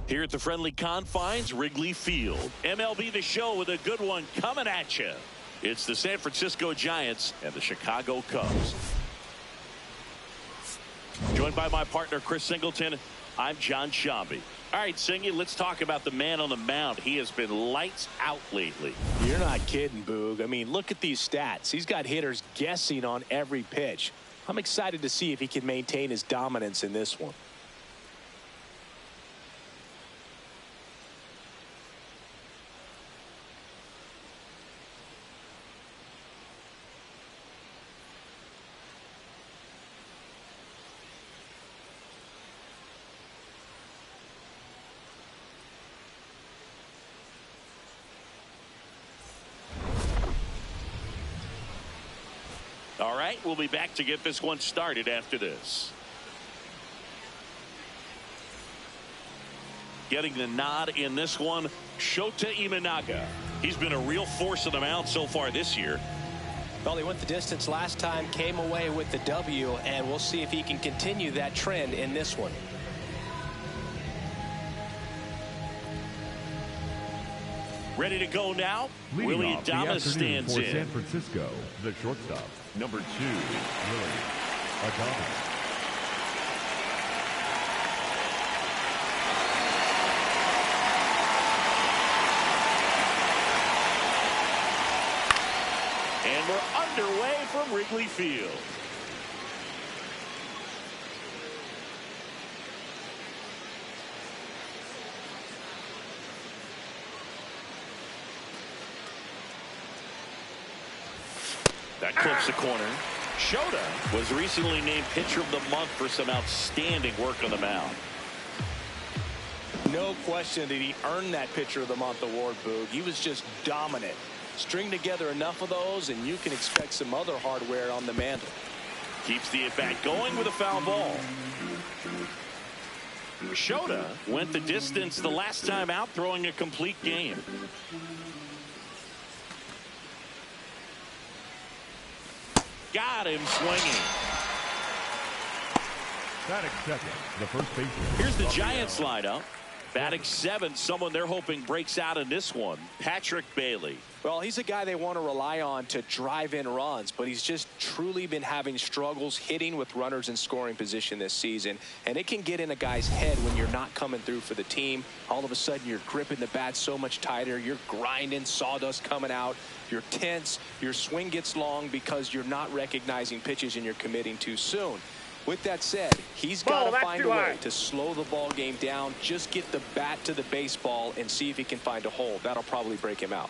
Here at the friendly confines, Wrigley Field. MLB The Show with a good one coming at you. It's the San Francisco Giants and the Chicago Cubs. Joined by my partner, Chris Singleton, I'm John Shambi. All right, Singy, let's talk about the man on the mound. He has been lights out lately. You're not kidding, Boog. I mean, look at these stats. He's got hitters guessing on every pitch. I'm excited to see if he can maintain his dominance in this one. All right, we'll be back to get this one started after this. Getting the nod in this one, Shota Imanaga. He's been a real force on the mound so far this year. Well, he went the distance last time, came away with the W, and we'll see if he can continue that trend in this one. Ready to go now. Leading Willie off the Adames afternoon stands for in. San Francisco, the shortstop, number 2, Willie Adames. And we're underway from Wrigley Field. That clips the corner. Shota was recently named Pitcher of the Month for some outstanding work on the mound. No question that he earned that Pitcher of the Month award, Boog. He was just dominant. String together enough of those, and you can expect some other hardware on the mantle. Keeps the at-bat going with a foul ball. Shota went the distance the last time out, throwing a complete game. Got him swinging. Batting second, the first baseman. Here's the Giants lineup. Batting 7th, someone they're hoping breaks out in this one, Patrick Bailey. Well, he's a guy they want to rely on to drive in runs, but he's just truly been having struggles hitting with runners in scoring position this season. And it can get in a guy's head when you're not coming through for the team. All of a sudden, you're gripping the bat so much tighter. You're grinding, sawdust coming out. You're tense. Your swing gets long because you're not recognizing pitches and you're committing too soon. With that said, he's got to find a way to slow the ball game down, just get the bat to the baseball and see if he can find a hole. That'll probably break him out.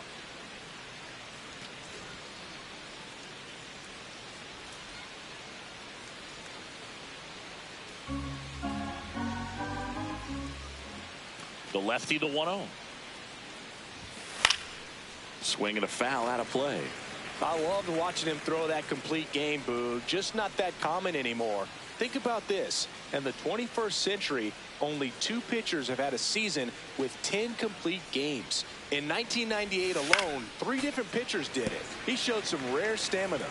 The lefty, the 1-0. Swing and a foul out of play. I loved watching him throw that complete game, Boog. Just not that common anymore. Think about this. In the 21st century, only 2 pitchers have had a season with 10 complete games. In 1998 alone, 3 different pitchers did it. He showed some rare stamina.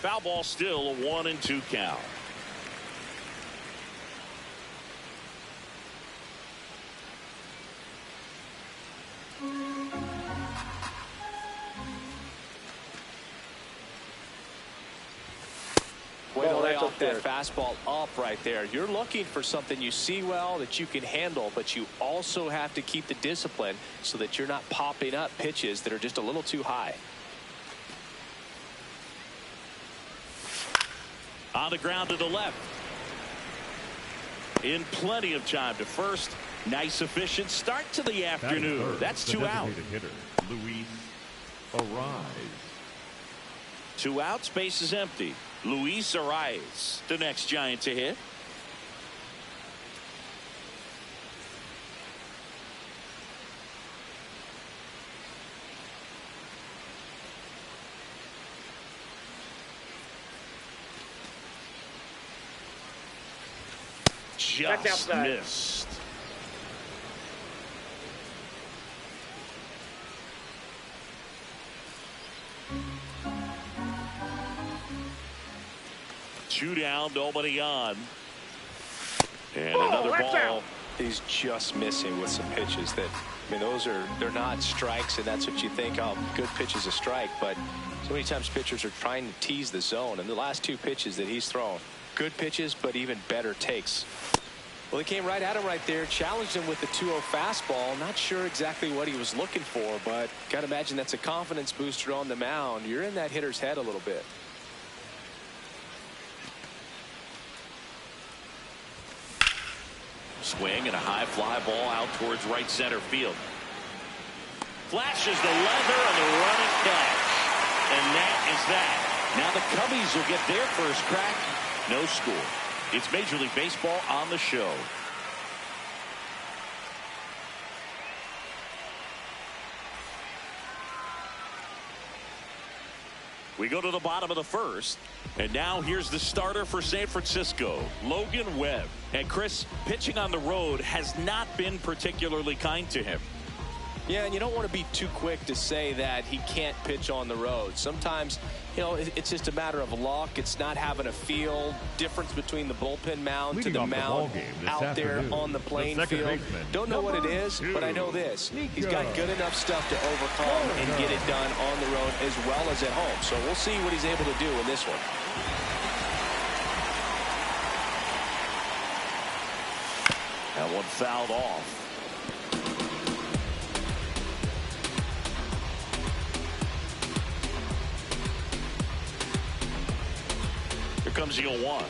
Foul ball, still a 1-2 count. Well, lay off that fastball up right there. You're looking for something you see well that you can handle, but you also have to keep the discipline so that you're not popping up pitches that are just a little too high. On the ground to the left. In plenty of time to first. Nice efficient start to the afternoon. That's 2 out. Hitter, Luis Arise. 2 outs, base is empty. Luis Arise, the next Giant to hit. Just missed. 2 down, nobody on. And another ball. He's just missing with some pitches that, I mean, they're not strikes, and that's what you think, oh, good pitch is a strike. But so many times pitchers are trying to tease the zone, and the last 2 pitches that he's thrown, good pitches, but even better takes. Well, he came right at him right there, challenged him with the 2-0 fastball. Not sure exactly what he was looking for, but got to imagine that's a confidence booster on the mound. You're in that hitter's head a little bit. Swing and a high fly ball out towards right center field. Flashes the leather on the running catch. And that is that. Now the Cubbies will get their first crack. No score. It's Major League Baseball on the show. We go to the bottom of the first. And now here's the starter for San Francisco, Logan Webb. And Chris, pitching on the road has not been particularly kind to him. Yeah, and you don't want to be too quick to say that he can't pitch on the road. Sometimes, you know, it's just a matter of luck. It's not having a feel. Difference between the bullpen mound to the mound out there on the playing field. Don't know what it is, but I know this. He's got good enough stuff to overcome and get it done on the road as well as at home. So we'll see what he's able to do in this one. That one fouled off. Here comes the 0-1.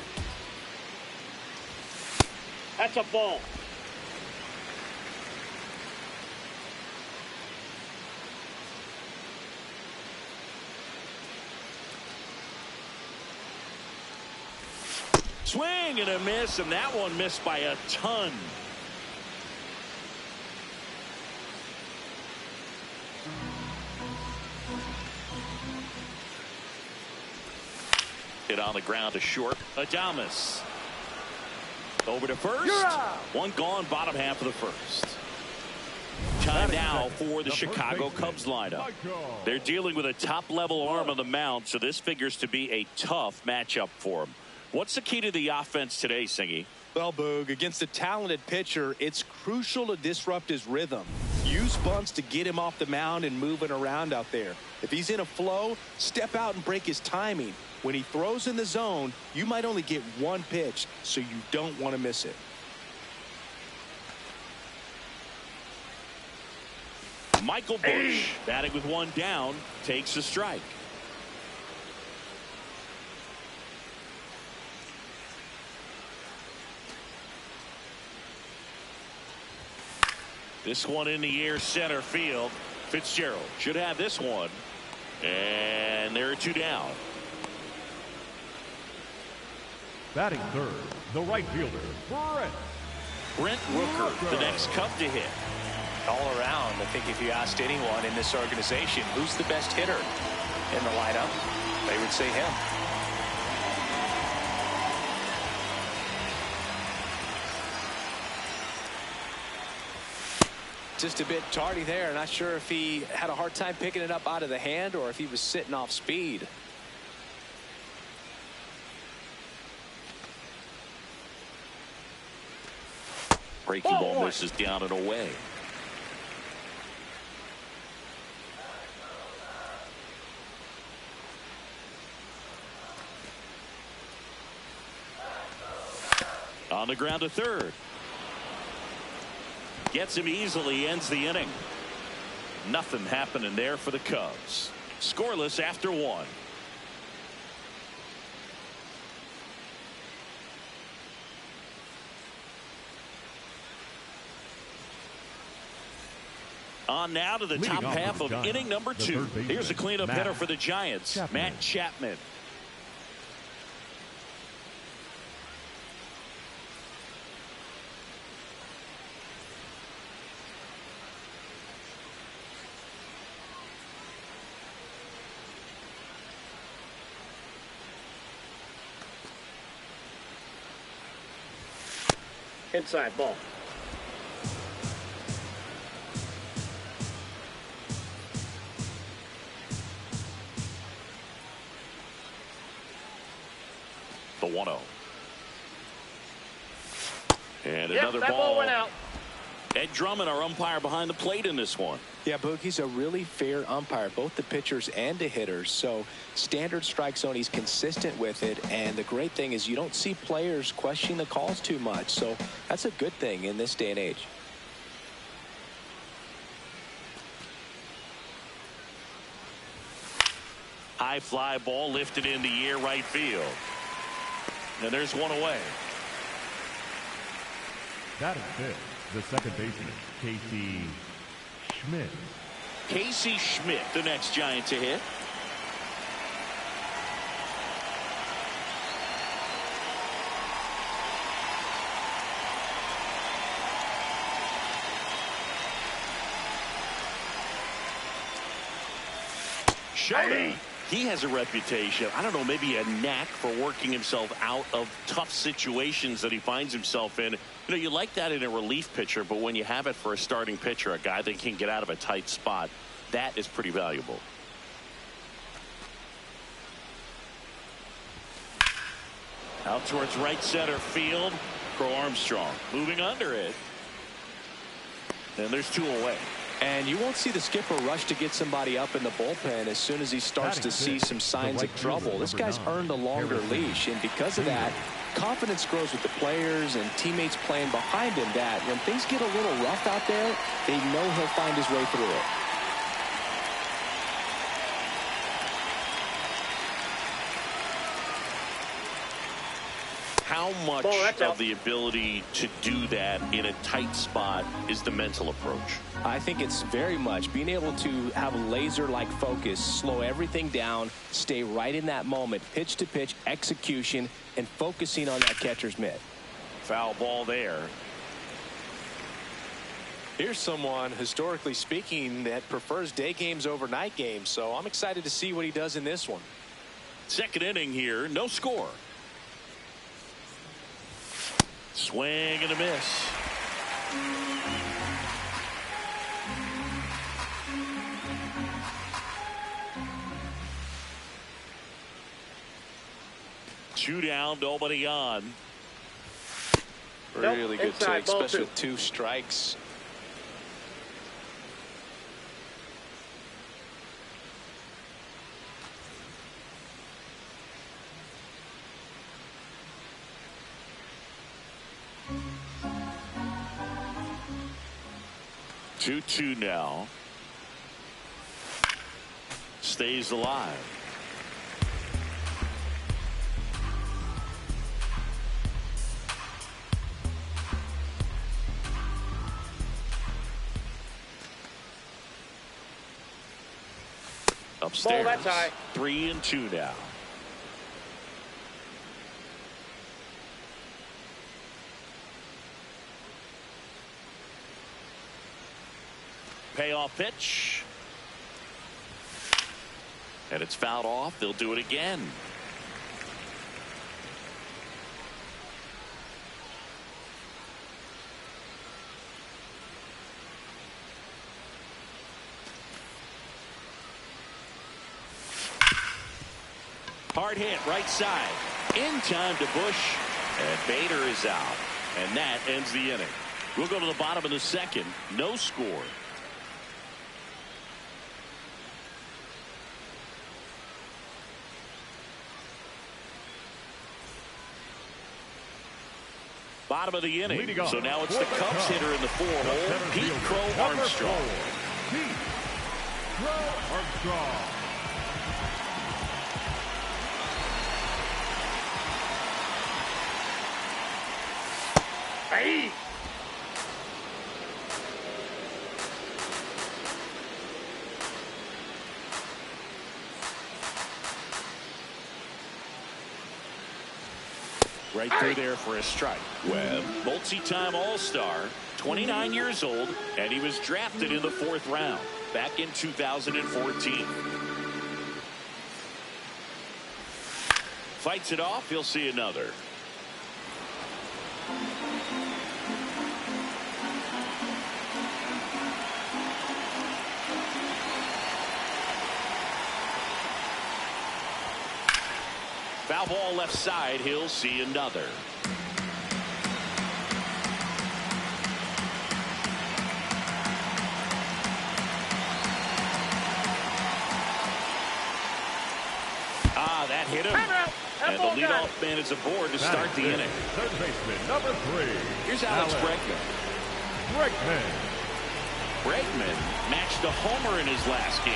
That's a ball. Swing and a miss, and that one missed by a ton. Hit on the ground to short. Adames. Over to first. One gone, bottom half of the first. Time now for the Chicago Cubs lineup. They're dealing with a top-level arm on the mound, so this figures to be a tough matchup for them. What's the key to the offense today, Singy? Well, Boog, against a talented pitcher, it's crucial to disrupt his rhythm. Use bunts to get him off the mound and moving around out there. If he's in a flow, step out and break his timing. When he throws in the zone, you might only get one pitch, so you don't want to miss it. Michael Busch, batting with one down, takes a strike. This one in the air, center field. Fitzgerald should have this one. And there are 2 down. Batting third, the right fielder, Brent Rooker, the next Cub to hit. All around, I think if you asked anyone in this organization who's the best hitter in the lineup, they would say him. Just a bit tardy there. Not sure if he had a hard time picking it up out of the hand or if he was sitting off speed. Breaking ball misses down and away. On the ground to third. Gets him easily, ends the inning. Nothing happening there for the Cubs. Scoreless after 1. On now to the top half of inning number 2. Here's a cleanup hitter for the Giants, Matt Chapman. Inside ball. The 1-0. And Yep, another that ball went out. Ed Drummond, our umpire behind the plate in this one. Yeah, Boogie's a really fair umpire, both the pitchers and the hitters. So standard strike zone, he's consistent with it. And the great thing is you don't see players questioning the calls too much. So that's a good thing in this day and age. High fly ball lifted in the air right field. And there's one away. That is it. The second baseman, Casey Schmidt. Casey Schmidt, the next Giant to hit. Shota. He has a reputation, I don't know, maybe a knack for working himself out of tough situations that he finds himself in. You know, you like that in a relief pitcher, but when you have it for a starting pitcher, a guy that can get out of a tight spot, that is pretty valuable. Out towards right center field. Crow Armstrong moving under it. And there's two away. And you won't see the skipper rush to get somebody up in the bullpen as soon as he starts to see some signs of trouble. This guy's earned a longer leash, and because of that, confidence grows with the players and teammates playing behind him that when things get a little rough out there, they know he'll find his way through it. How much of the ability to do that in a tight spot is the mental approach? I think it's very much being able to have a laser-like focus, slow everything down, stay right in that moment, pitch to pitch, execution, and focusing on that catcher's mitt. Foul ball there. Here's someone, historically speaking, that prefers day games over night games, so I'm excited to see what he does in this one. Second inning here, no score. Swing and a miss. Two down, nobody on. Really good inside, take, especially with 2 strikes. Two now. Stays alive. Upstairs. Ball, that's high. 3-2 now. Payoff pitch. And it's fouled off. They'll do it again. Hard hit right side. In time to Bush. And Bader is out. And that ends the inning. We'll go to the bottom of the second. No score. Bottom of the inning. So now it's the Cubs hitter in the 4-hole, Pete Crow Armstrong. Pete Crow Armstrong. Hey! Right through there for a strike. Webb, multi-time All-Star, 29 years old, and he was drafted in the 4th round back in 2014. Fights it off. He'll see another. Foul ball left side. He'll see another. That hit him. And the leadoff man is aboard to start the inning. Third baseman, number 3. Here's Alex Bregman. Bregman matched a homer in his last game.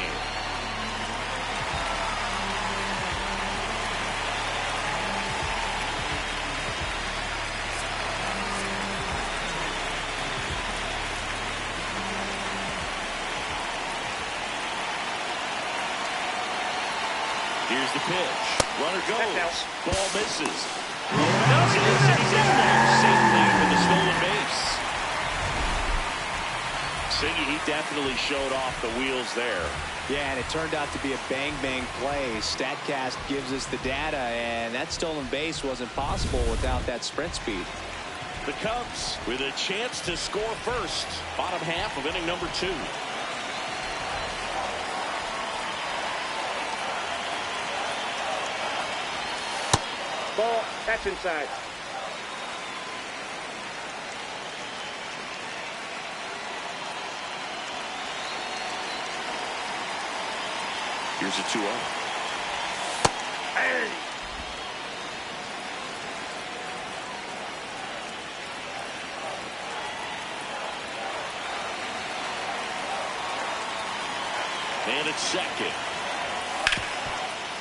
Here's the pitch. Runner goes. Ball misses. Bounces, and he's in there safely for the stolen base. Siggy, he definitely showed off the wheels there. Yeah, and it turned out to be a bang-bang play. StatCast gives us the data, and that stolen base wasn't possible without that sprint speed. The Cubs with a chance to score first. Bottom half of inning number 2. Ball. That's inside. Here's a 2-0. Hey. And it's second.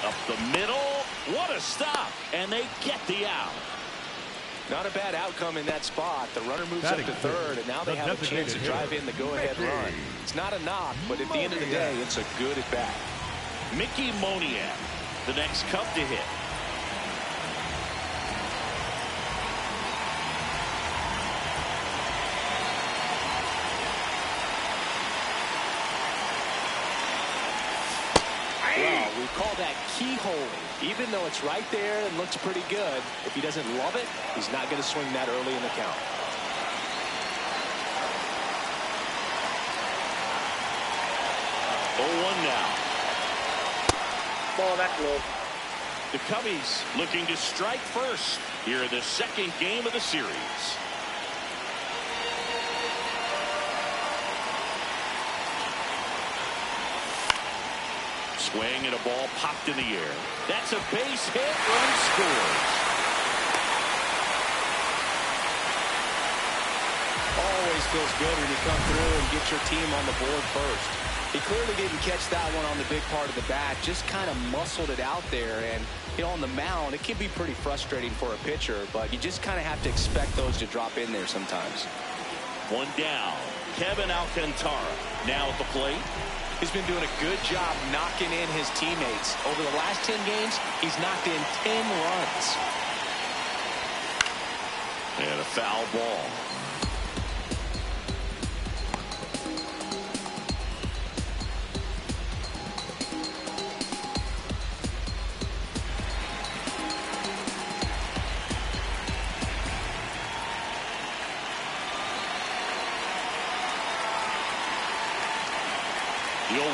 Up the middle. What a stop. And they get the out. Not a bad outcome in that spot. The runner moves up to third, and now they have a chance to drive in the go-ahead run. It's not a knock, but at the end of the day, it's a good at-bat. Mickey Moniak, the next Cub to hit. Well, we call that keyholing. Even though it's right there and looks pretty good, if he doesn't love it, he's not going to swing that early in the count. Now. Ball, that's low. The Cubbies looking to strike first here in the second game of the series. Swing and a ball popped in the air. That's a base hit. Run scores. Always feels good when you come through and get your team on the board first. He clearly didn't catch that one on the big part of the bat, just kind of muscled it out there. And, you know, on the mound, it can be pretty frustrating for a pitcher, but you just kind of have to expect those to drop in there sometimes. One down. Kevin Alcantara now at the plate. He's been doing a good job knocking in his teammates. Over the last 10 games, he's knocked in 10 runs. And a foul ball. The 0-1.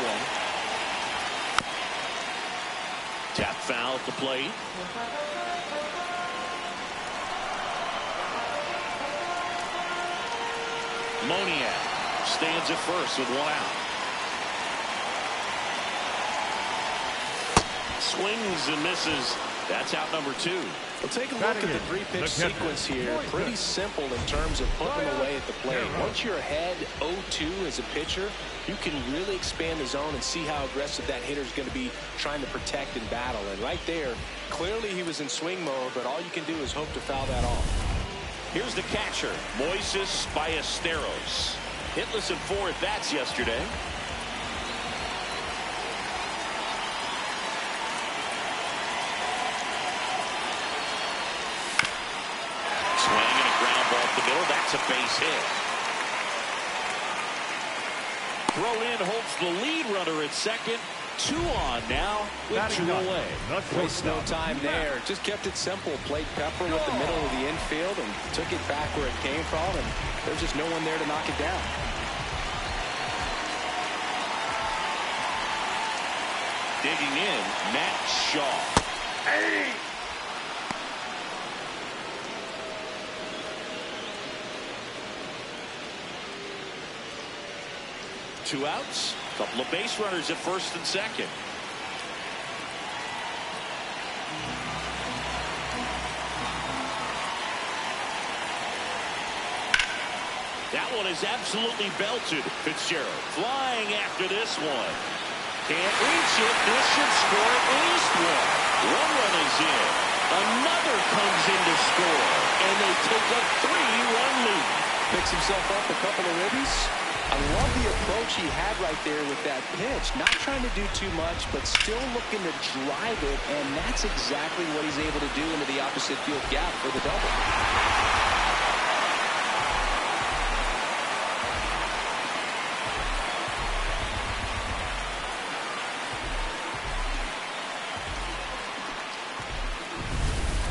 Tap foul at the plate. Moniak stands at first with 1 out. Swings and misses. That's out number 2. Well, take a look at the 3-pitch sequence here. Pretty simple in terms of putting them away at the plate. Once you're ahead 0-2 as a pitcher, you can really expand the zone and see how aggressive that hitter is going to be trying to protect and battle. And right there, clearly he was in swing mode, but all you can do is hope to foul that off. Here's the catcher, Moises Ballesteros. Hitless in 4 at-bats yesterday. That's a base hit. Throw in holds the lead runner at second. 2 on now with 2 away. Waste no time there. Just kept it simple. Played Pepper with the middle of the infield and took it back where it came from. And there's just no one there to knock it down. Digging in, Matt Shaw. Hey! 2 outs. Couple of base runners at first and second. That one is absolutely belted. Fitzgerald flying after this one. Can't reach it. This should score at least one. 1 run is in. Another comes in to score. And they take a 3-run lead. Picks himself up a couple of ribbies. I love the approach he had right there with that pitch. Not trying to do too much, but still looking to drive it. And that's exactly what he's able to do into the opposite field gap for the double.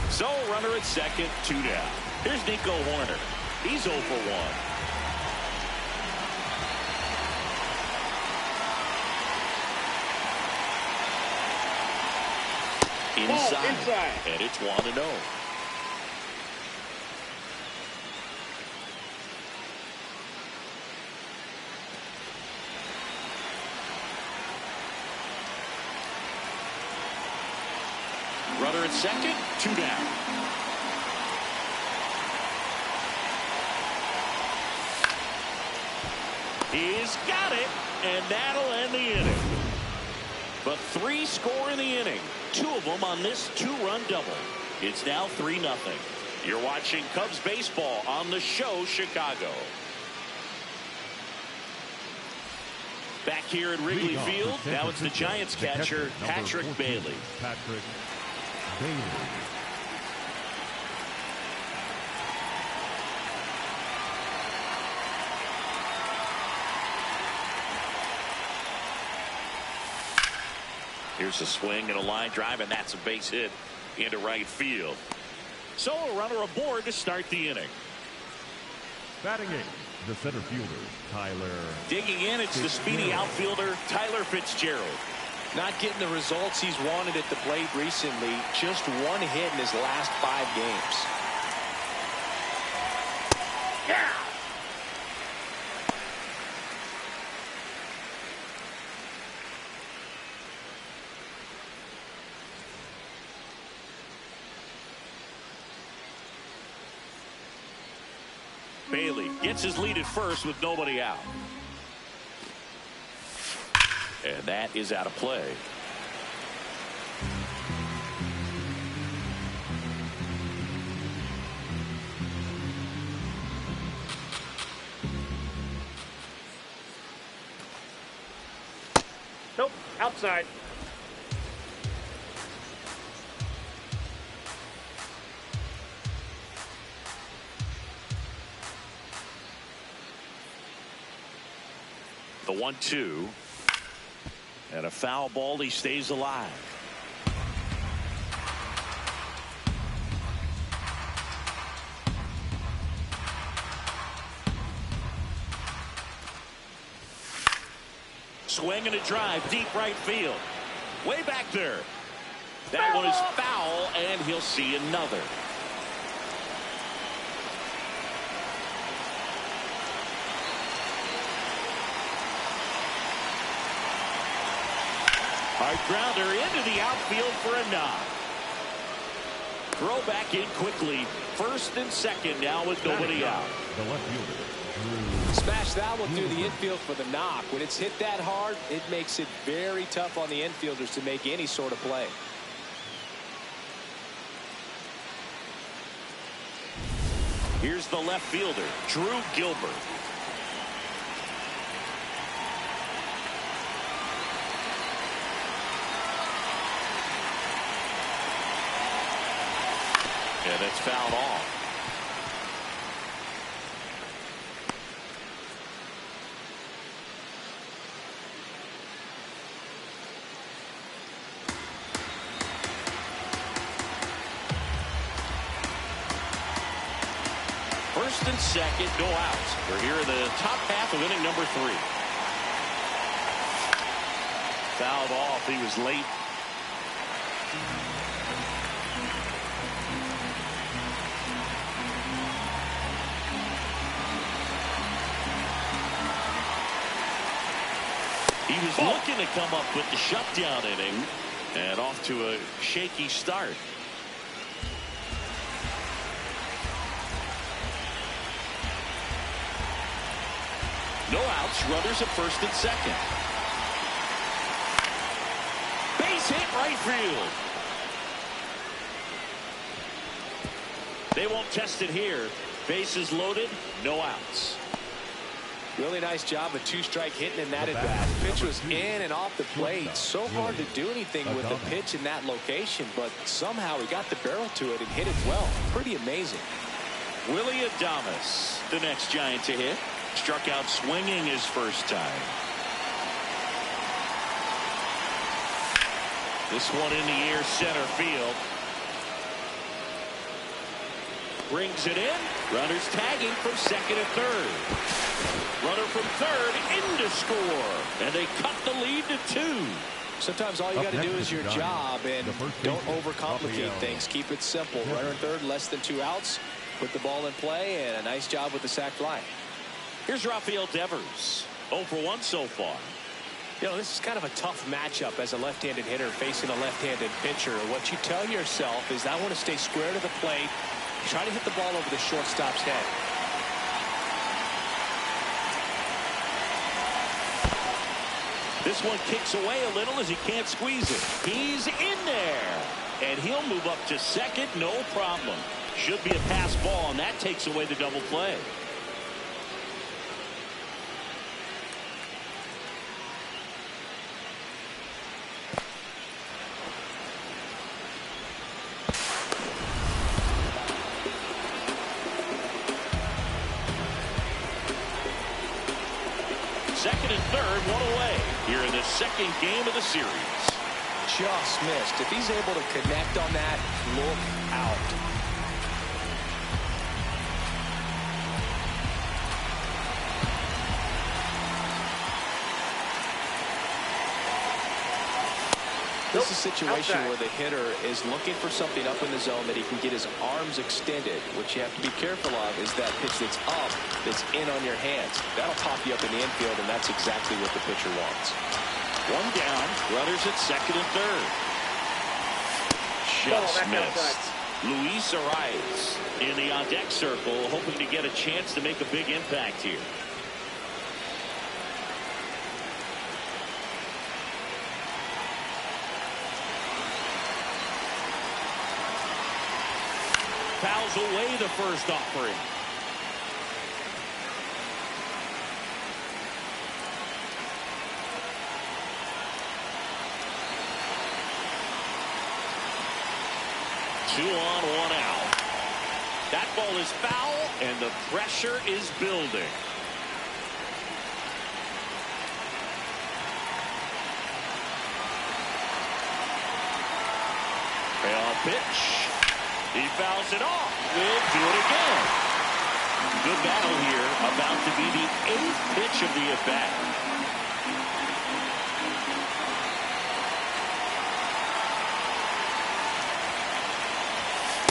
So, runner at second, 2 down. Here's Nico Horner. He's 0 for 1. Inside. And it's 1-0. Runner at second, 2 down. He's got it, and that'll end the inning. But 3 score in the inning, 2 of them on this 2-run double. It's now 3-0. You're watching Cubs baseball on the show Chicago. Back here at Wrigley Field, now it's the Giants catcher, Patrick Bailey. Patrick Bailey. Here's a swing and a line drive, and that's a base hit into right field. So a runner aboard to start the inning. Batting eighth, the center fielder, Tyler. Digging in, it's the speedy outfielder, Tyler Fitzgerald. Not getting the results he's wanted at the plate recently. Just 1 hit in his last 5 games. Yeah. Bailey gets his lead at first with nobody out. And that is out of play. Nope. Outside. The 1-2. And a foul ball. He stays alive. Swing and a drive deep right field. Way back there. That one is foul, and he'll see another. Hard grounder into the outfield for a knock. Throw back in quickly. First and second now with nobody out. The left fielder, Smash that one through the infield for the knock. When it's hit that hard, it makes it very tough on the infielders to make any sort of play. Here's the left fielder, Drew Gilbert. And it's fouled off. First and second, no outs. We're here in the top half of inning number 3. Fouled off. He was late. He was looking to come up with the shutdown inning, and off to a shaky start. No outs, runners at first and second. Base hit right field. They won't test it here. Bases loaded, no outs. Really nice job of two-strike hitting in that at bat. Pitch was in and off the plate. So hard to do anything with the pitch in that location, but somehow he got the barrel to it and hit it well. Pretty amazing. Willie Adames, the next Giant to hit. Struck out swinging his first time. This one in the air, center field. Brings it in. Runners tagging from second and third. Runner from third in to score. And they cut the lead to 2. Sometimes all you got to do is your job and don't overcomplicate things. Keep it simple. Runner in third, less than 2 outs. Put the ball in play, and a nice job with the sac fly. Here's Rafael Devers. 0 for 1 so far. You know, this is kind of a tough matchup as a left-handed hitter facing a left-handed pitcher. What you tell yourself is, I want to stay square to the plate. Try to hit the ball over the shortstop's head. This one kicks away a little as he can't squeeze it. He's in there. And he'll move up to second, no problem. Should be a pass ball, and that takes away the double play. Second and third, one away here in the second game of the series. Just missed. If he's able to connect on that, look out. This is a situation where the hitter is looking for something up in the zone that he can get his arms extended. What you have to be careful of is that pitch that's up, that's in on your hands. That'll pop you up in the infield, and that's exactly what the pitcher wants. One down, runners at second and third. Just missed. Luis Arias in the on-deck circle, hoping to get a chance to make a big impact here. Fouls away the first offering. Two on, one out. That ball is foul, and the pressure is building. Payoff pitch. He fouls it off. We'll do it again. Good battle here. About to be the 8th pitch of the at-bat.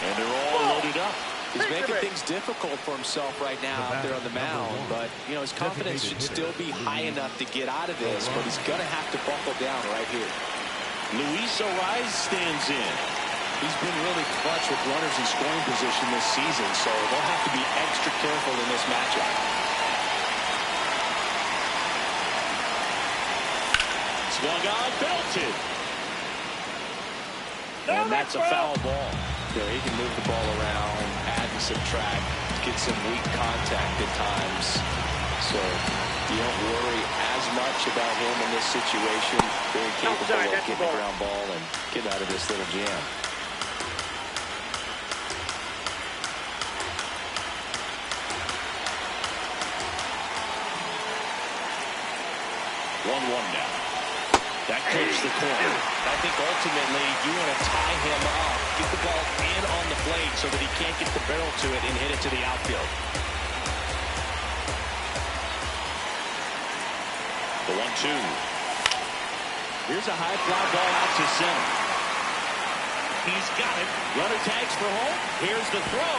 And they're all loaded up. He's making things difficult for himself right now out there on the mound. But, you know, his confidence should still be high enough to get out of this. But he's going to have to buckle down right here. Luis Arias stands in. He's been really clutch with runners in scoring position this season, so they'll have to be extra careful in this matchup. Swung on, belted. And that's a foul ball. There, he can move the ball around, add and subtract, get some weak contact at times. So you don't worry as much about him in this situation. Very capable of getting a ground ball and getting out of this little jam. 1-1 now. That clips the corner. I think ultimately you want to tie him up, get the ball in on the plate so that he can't get the barrel to it and hit it to the outfield. The 1-2. Here's a high fly ball out to center. He's got it. Runner tags for home. Here's the throw.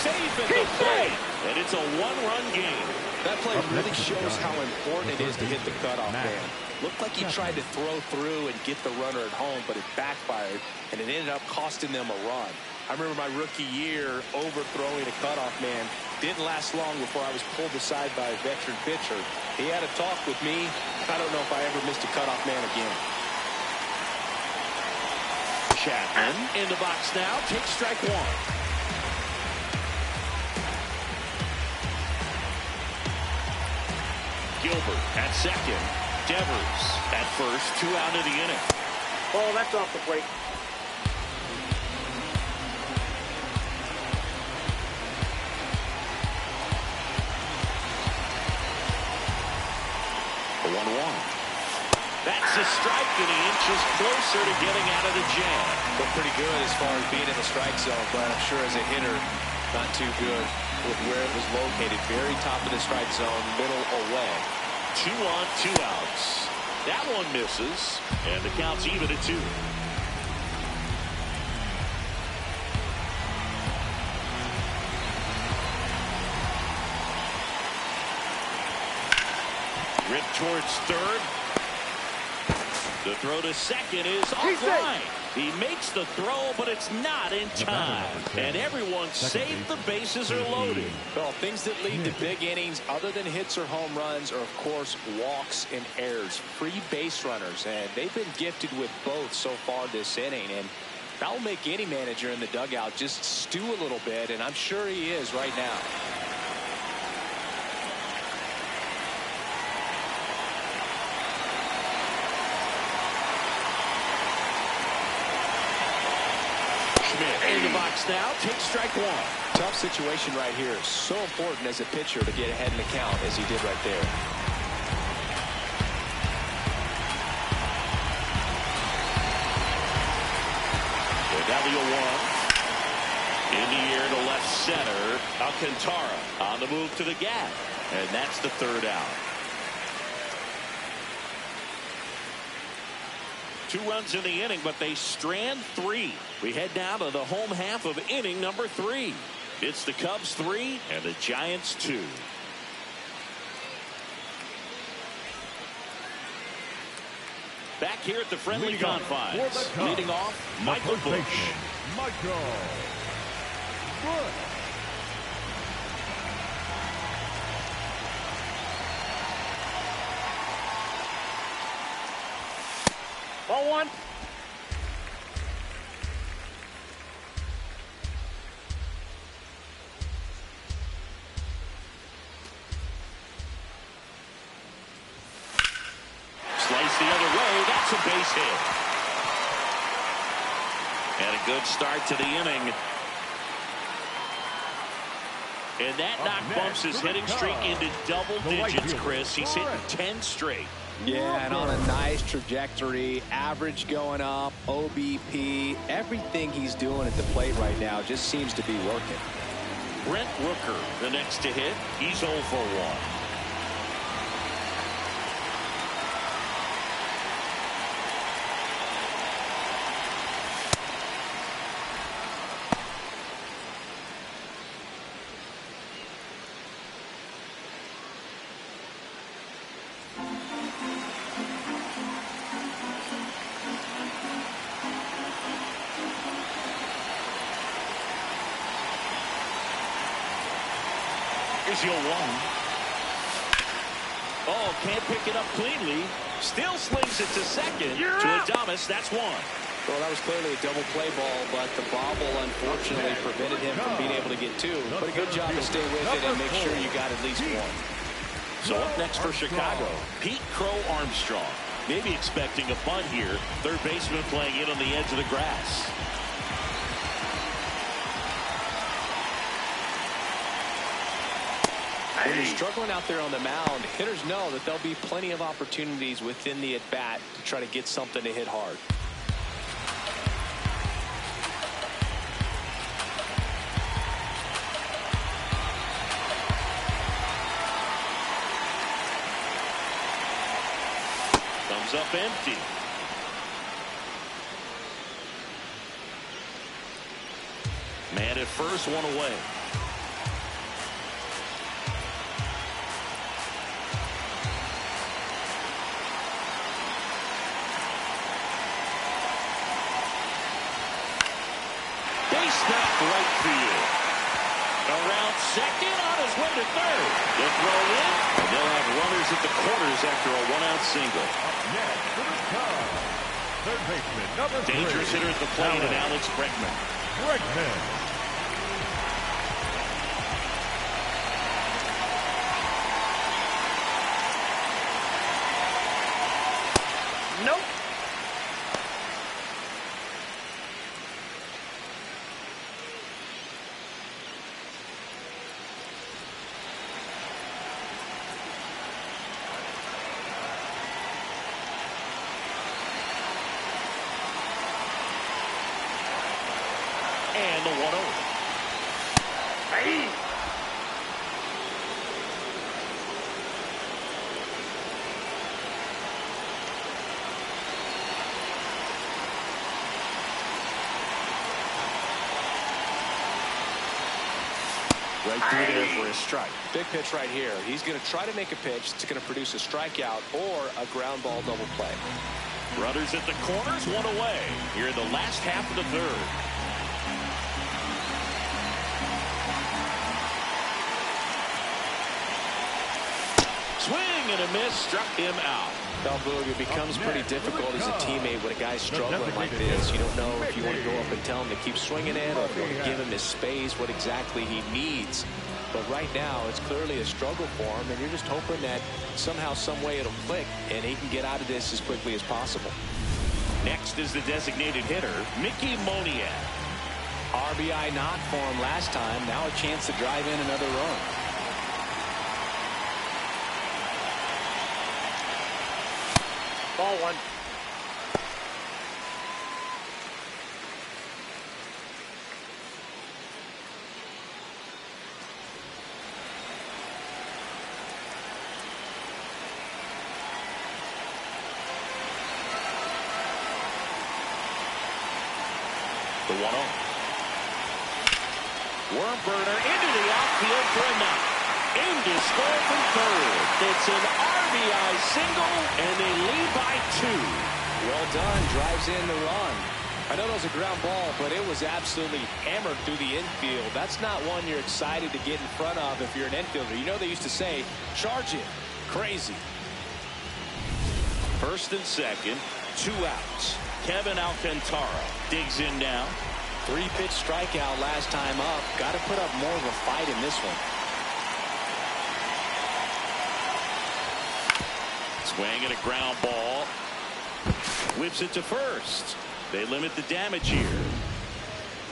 Safe at the plate. And it's a one-run game. That play really shows how important it is to hit the cutoff man. Looked like he tried to throw through and get the runner at home, but it backfired, and it ended up costing them a run. I remember my rookie year overthrowing a cutoff man. Didn't last long before I was pulled aside by a veteran pitcher. He had a talk with me. I don't know if I ever missed a cutoff man again. Chapman in the box now. Takes strike one. Gilbert at second. Devers at first. 2 out of the inning. Oh, that's off the plate. The 1-1. That's a strike, and he inches closer to getting out of the jam. Looked pretty good as far as being in the strike zone, but I'm sure as a hitter, not too good with where it was located. Very top of the strike zone, middle away. 2 on, 2 outs. That one misses, and the count's even at 2. Ripped towards third. The throw to second is offline. He makes the throw, but it's not in time. And everyone safe. The bases are loaded. Well, things that lead to big innings other than hits or home runs are, of course, walks and errors. Free base runners, and they've been gifted with both so far this inning. And that will make any manager in the dugout just stew a little bit, and I'm sure he is right now. In the box now, takes strike one. Tough situation right here. So important as a pitcher to get ahead in the count as he did right there. The W1 in the air to left center. Alcantara on the move to the gap, and that's the 3rd out. 2 runs in the inning, but they strand 3. We head down to the home half of inning number 3. It's the Cubs 3 and the Giants 2. Back here at the friendly confines. Leading off, Michael Busch. Michael Busch. Ball 1. Slice the other way. That's a base hit. And a good start to the inning. And that knock bumps his hitting streak into double digits, Chris. He's hitting 10 straight. Yeah, and on a nice trajectory, average going up, OBP, everything he's doing at the plate right now just seems to be working. Brent Rooker, the next to hit. He's 0 for 1. Here's your 1. Oh, can't pick it up cleanly. Still slings it to second. To Adames, that's 1. Well, that was clearly a double play ball, but the bobble unfortunately prevented him from being able to get 2. But a good job to stay with it and make sure you got at least 1. So up next for Chicago, Pete Crow Armstrong. Maybe expecting a bunt here. Third baseman playing in on the edge of the grass. When you're struggling out there on the mound, hitters know that there'll be plenty of opportunities within the at-bat to try to get something to hit hard. Comes up empty. Man at first, 1 away. right field. Around second, on his way to third. The throw in, and they'll have runners at the corners after a one-out single. Up next for the Cubs, third baseman, number 3. Dangerous hitter at the plate, and Alex Bregman. Bregman. Nope. And the 1-0. Hey. Right through there for a strike. Big pitch right here. He's going to try to make a pitch that's going to produce a strikeout or a ground ball double play. Runners at the corners, one away. Here in the last half of the third. Swing and a miss, struck him out. Well, Boog, it becomes pretty difficult as a teammate when a guy's struggling like this. You don't know if you want to go up and tell him to keep swinging it, or if you want to give him his space, what exactly he needs. But right now, it's clearly a struggle for him, and you're just hoping that somehow, some way it'll click, and he can get out of this as quickly as possible. Next is the designated hitter, Mickey Moniak. RBI knock for him last time. Now a chance to drive in another run. Ball 1. The 1-0. Worm burner into the outfield for a knock. In to score from third. It's an RBI single, and they lead by 2. Well done. Drives in the run. I know that was a ground ball, but it was absolutely hammered through the infield. That's not one you're excited to get in front of if you're an infielder. You know they used to say, charge it. Crazy. First and second, 2 outs. Kevin Alcantara digs in now. 3-pitch strikeout last time up. Got to put up more of a fight in this one. Swing at a ground ball. Whips it to first. They limit the damage here.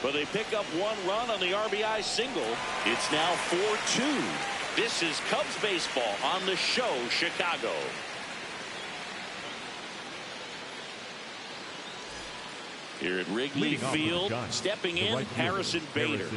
But they pick up 1 run on the RBI single. It's now 4-2. This is Cubs baseball on the show, Chicago. Here at Wrigley Field, stepping in, Harrison Bader.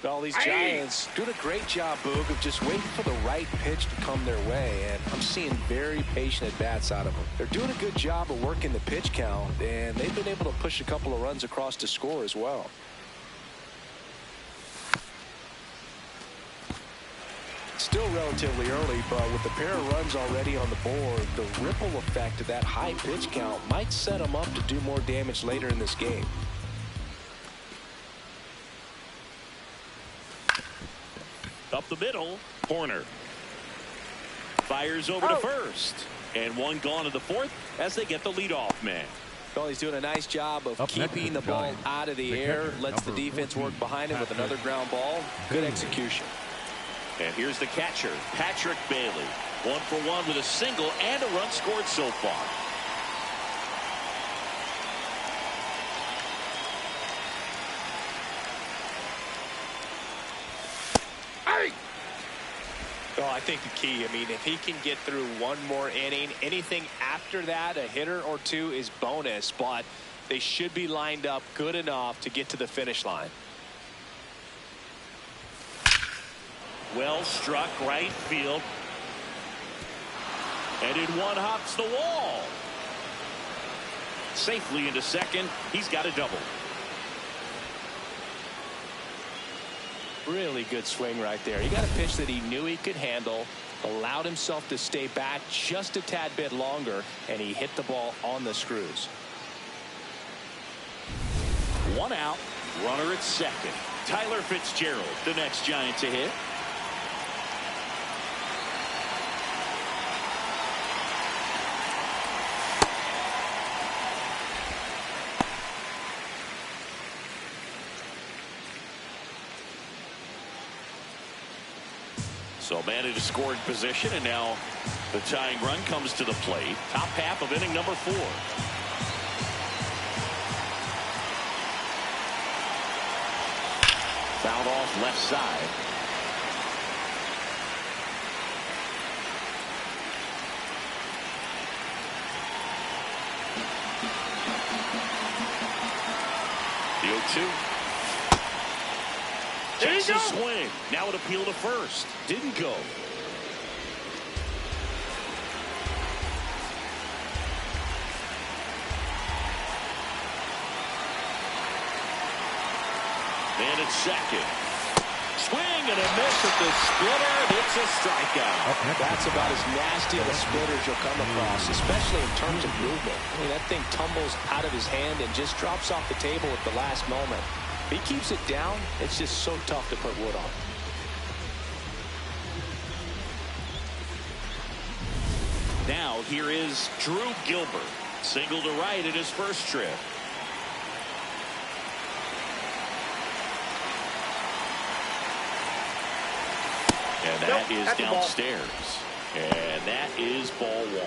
Well, these Giants doing a great job, Boog, of just waiting for the right pitch to come their way, and I'm seeing very patient at-bats out of them. They're doing a good job of working the pitch count, and they've been able to push a couple of runs across to score as well. Still relatively early, but with a pair of runs already on the board, the ripple effect of that high pitch count might set them up to do more damage later in this game. Up the middle, Horner fires over to first, and 1 gone to the 4th as they get the leadoff man. Well, he's doing a nice job of keeping the ball out of the air, lets the defense work behind him with another ground ball. Good execution. And here's the catcher, Patrick Bailey. 1 for 1 with a single and a run scored so far. Well, I think the key, if he can get through 1 more inning, anything after that, a hitter or 2 is bonus, but they should be lined up good enough to get to the finish line. Well struck right field. And in 1 hops the wall. Safely into second. He's got a double. Really good swing right there. He got a pitch that he knew he could handle, allowed himself to stay back just a tad bit longer, and he hit the ball on the screws. 1 out, runner at second. Tyler Fitzgerald, the next Giant to hit. So man in a scoring position, and now the tying run comes to the plate. Top half of inning number 4. Fouled off left side. The 0-2. Takes a swing. Now an appeal to first. Didn't go. Man at second. Swing and a miss at the splitter. It's a strikeout. That's about as nasty of a splitter as you'll come across, especially in terms of movement. I mean, that thing tumbles out of his hand and just drops off the table at the last moment. If he keeps it down, it's just so tough to put wood on. Now here is Drew Gilbert. Single to right at his first trip. And that is downstairs. And that is ball 1.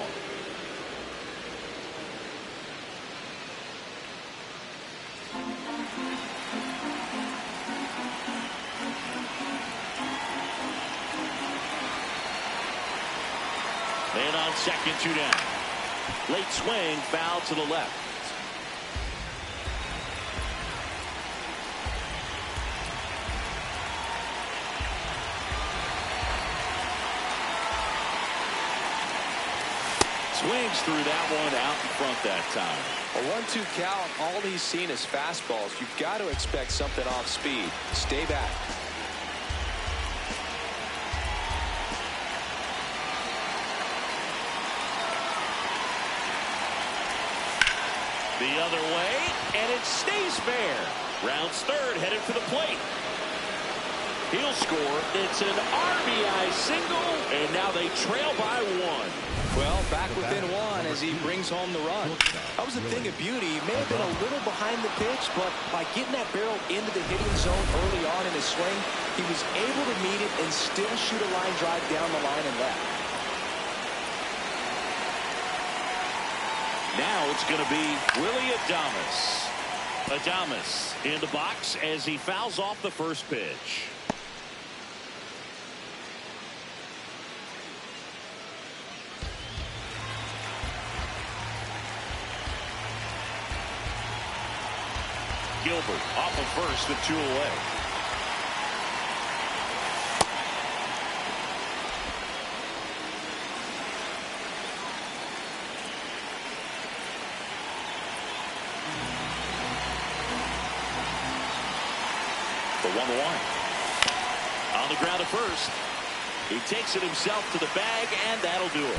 Man on second, 2 down. Late swing, foul to the left. Swings through that one out in front that time. A 1-2 count, all he's seen is fastballs. You've got to expect something off speed. Stay back. The other way, and it stays fair. Rounds third, headed for the plate. He'll score. It's an RBI single, and now they trail by 1. Well, back within 1 as he brings home the run. That was a thing of beauty. He may have been a little behind the pitch, but by getting that barrel into the hitting zone early on in his swing, he was able to meet it and still shoot a line drive down the line and left. Now it's going to be Willie Adames. Adames in the box as he fouls off the first pitch. Gilbert off of first with 2 away. The 1-1. On the ground at first. He takes it himself to the bag, and that'll do it.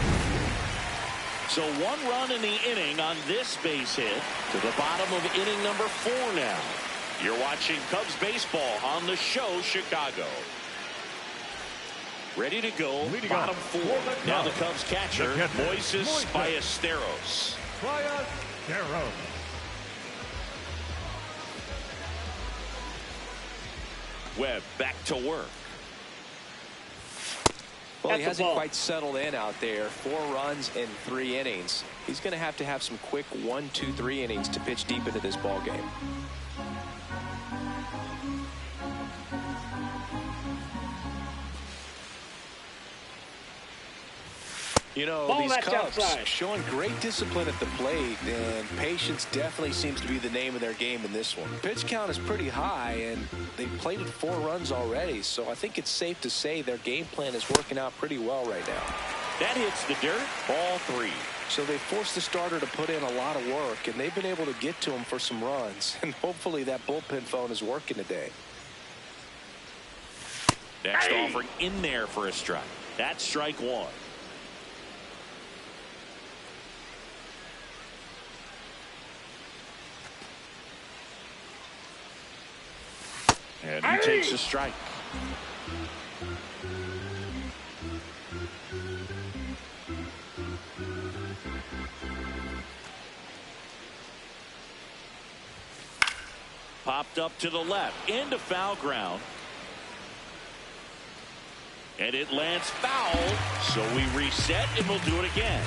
So 1 run in the inning on this base hit to the bottom of inning number 4 now. You're watching Cubs baseball on the show Chicago. Ready to go, bottom 4. Now the Cubs catcher, Moises Ballesteros. Webb back to work. Well, he hasn't quite settled in out there. 4 runs in 3 innings. He's going to have some quick 1, 2, 3 innings to pitch deep into this ball game. You know, these Cubs showing great discipline at the plate, and patience definitely seems to be the name of their game in this one. Pitch count is pretty high, and they've plated 4 runs already, so I think it's safe to say their game plan is working out pretty well right now. That hits the dirt, ball 3. So they forced the starter to put in a lot of work, and they've been able to get to him for some runs, and hopefully that bullpen phone is working today. Next offering in there for a strike. That's strike one. And he takes a strike. Popped up to the left into foul ground. And it lands foul. So we reset and we'll do it again.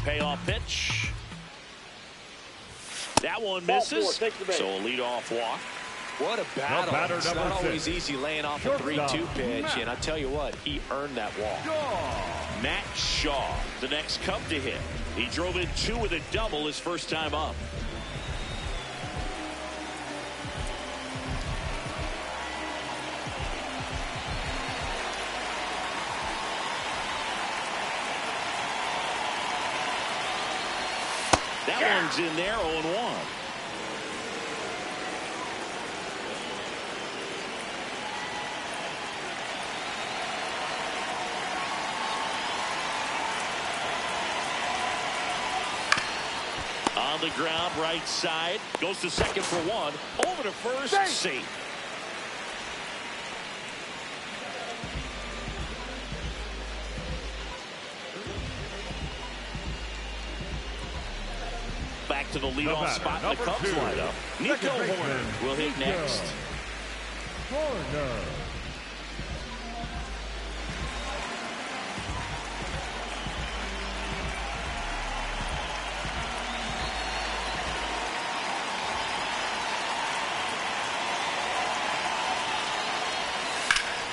Payoff pitch. That one misses. So a leadoff walk. What a battle. It's not always 6. easy laying off a 3-2 pitch, and I tell you what, he earned that walk. Matt Shaw, the next Cub to hit. He drove in 2 with a double his first time up. That one's in there, 0-1. On the ground, right side. Goes to second for 1. Over to first. Safe. Back to the leadoff spot in the Cubs lineup. Nico Horner will hit next.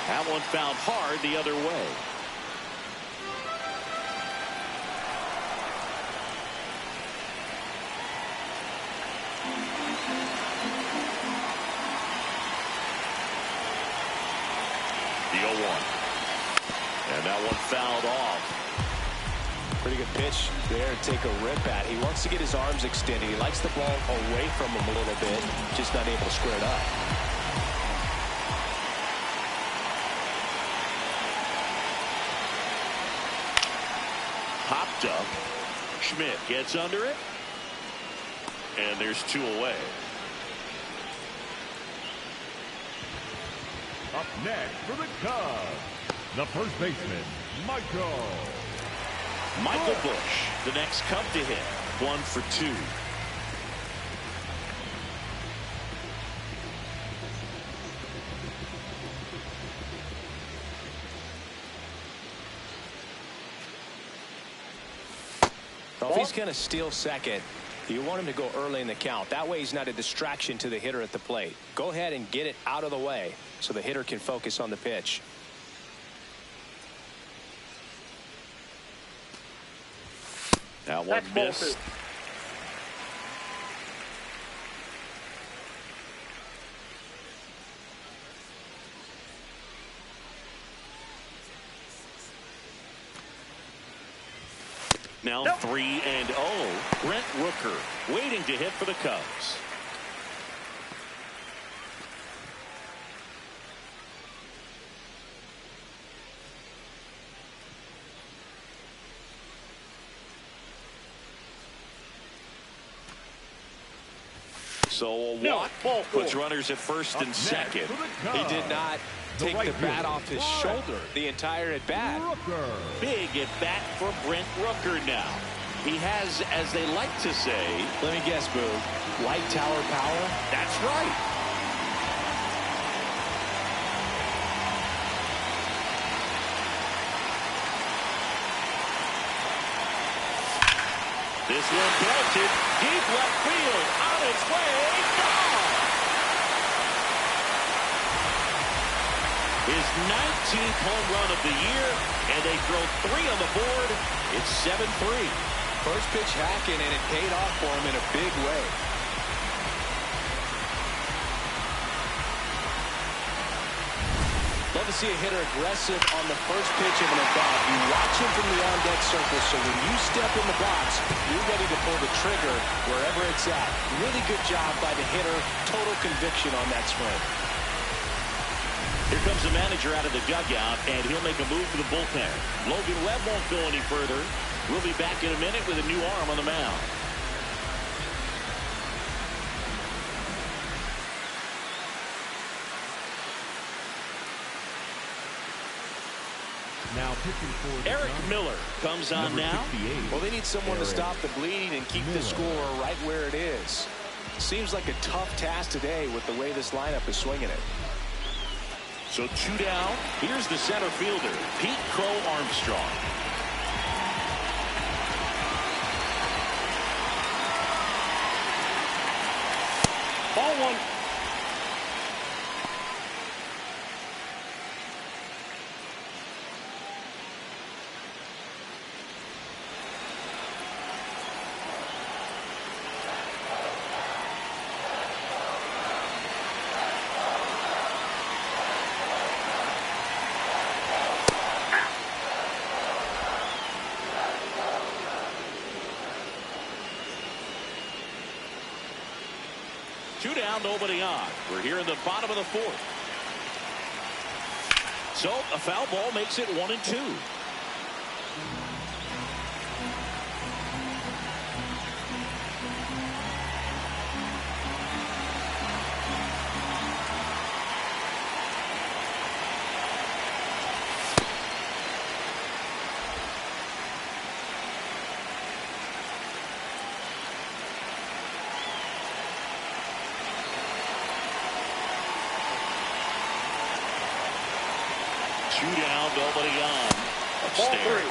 That one found hard the other way. The 0-1. And that one fouled off. Pretty good pitch there to take a rip at. He wants to get his arms extended. He likes the ball away from him a little bit, just not able to square it up. Popped up. Schmidt gets under it. And there's 2 away. Up next for the Cubs, the first baseman, Michael Busch, the next Cub to hit. 1 for 2. Well, if he's going to steal second, you want him to go early in the count. That way he's not a distraction to the hitter at the plate. Go ahead and get it out of the way so the hitter can focus on the pitch. That one missed. Now 3-0. Brent Rooker waiting to hit for the Cubs. So a walk puts runners at first and second. He did not take the bat off his shoulder the entire at bat. Big at bat for Brent Rooker now. He has, as they like to say, let me guess, Boo, light tower power? That's right. This one belted deep left field, on its way, gone. His 19th home run of the year, and they throw 3 on the board. It's 7-3. First pitch hacking, and it paid off for him in a big way. The love to see a hitter aggressive on the first pitch of an at-bat. You watch him from the on-deck circle, so when you step in the box, you're ready to pull the trigger wherever it's at. Really good job by the hitter. Total conviction on that swing. Here comes the manager out of the dugout, and he'll make a move for the bullpen. Logan Webb won't go any further. We'll be back in a minute with a new arm on the mound. Now pitching for Eric Miller comes on now. Well, they need someone to stop the bleeding and keep the score right where it is. Seems like a tough task today with the way this lineup is swinging it. So 2 down. Here's the center fielder, Pete Crow Armstrong. Ball one. Two down, nobody on. We're here in the bottom of the fourth. So a foul ball makes it 1-2. Two down, nobody on. Upstairs,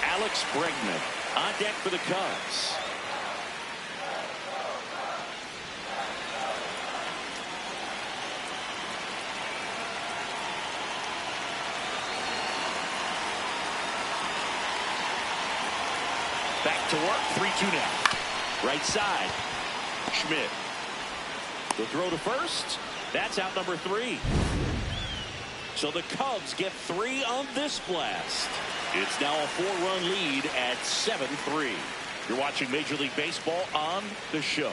Alex Bregman on deck for the Cubs. Back to work, 3-2 now. Right side, Schmidt. The throw to first. That's out number 3. So the Cubs get 3 on this blast. It's now a 4-run lead at 7-3. You're watching Major League Baseball on the show.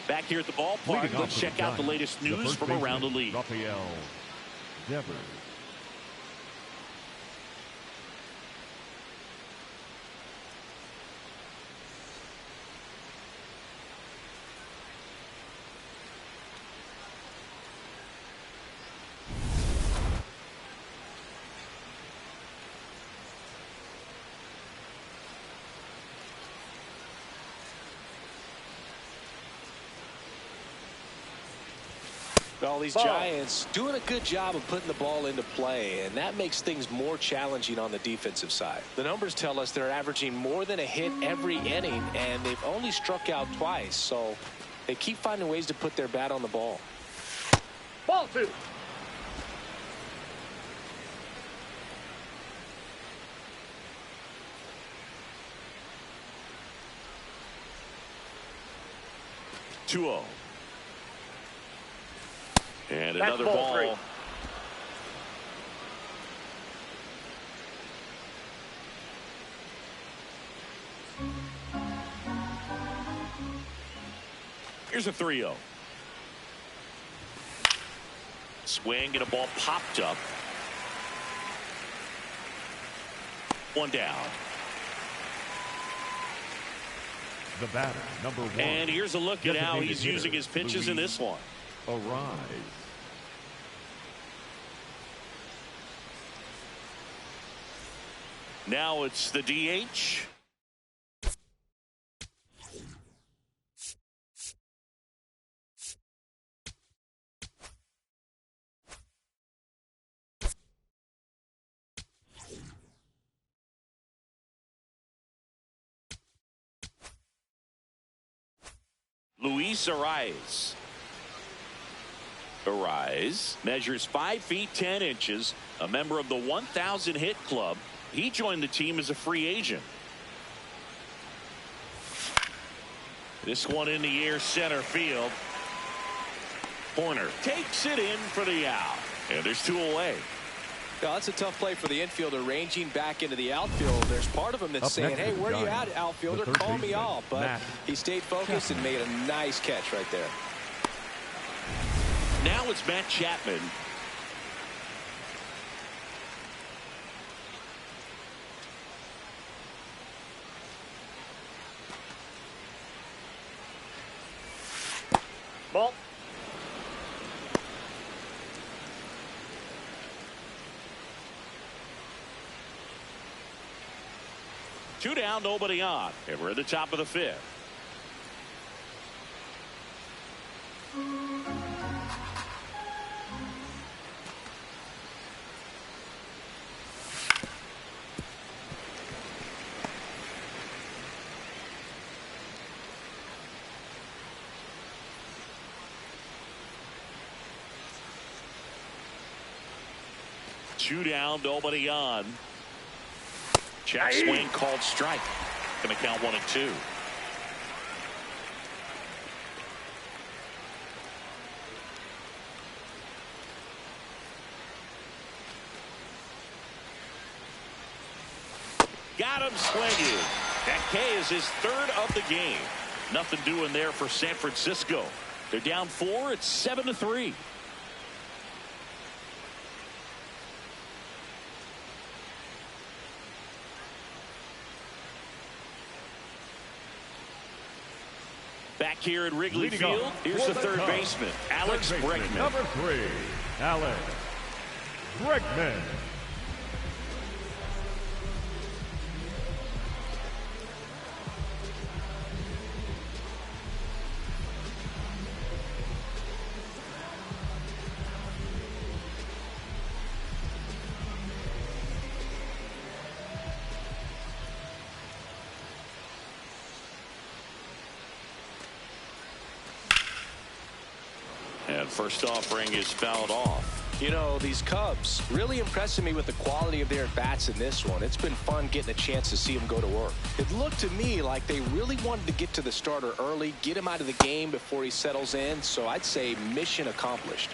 Back here at the ballpark, let's check out the latest news from around the league. Rafael Devers. Well, these Giants doing a good job of putting the ball into play, and that makes things more challenging on the defensive side. The numbers tell us they're averaging more than a hit every inning, and they've only struck out twice, so they keep finding ways to put their bat on the ball. Ball 2. Two-0. And That's another ball 3. Here's a 3-0. Swing and a ball popped up. 1 down. The batter, number 1. And here's a look at how he's using his pitches in this one. Arise. Now it's the DH. Luis Arise. Arise measures 5 feet 10 inches, a member of the 1,000 hit club, He joined the team as a free agent. This one in the air, center field. Horner takes it in for the out. And there's 2 away. Well, that's a tough play for the infielder, ranging back into the outfield. There's part of him that's saying, hey, where are you at, outfielder? Call me off. But he stayed focused and made a nice catch right there. Now it's Matt Chapman. Ball. Two down, nobody on. And we're at the top of the 5th. Two down, nobody on. Check swing called strike. Going to count 1-2. Got him swinging. That K is his 3rd of the game. Nothing doing there for San Francisco. They're down 4. It's 7-3. Back here at Wrigley Field, here's the third baseman, Alex Bregman. Number 3, Alex Bregman. And first offering is fouled off. You know, these Cubs really impressing me with the quality of their at-bats in this one. It's been fun getting a chance to see them go to work. It looked to me like they really wanted to get to the starter early, get him out of the game before he settles in. So I'd say mission accomplished.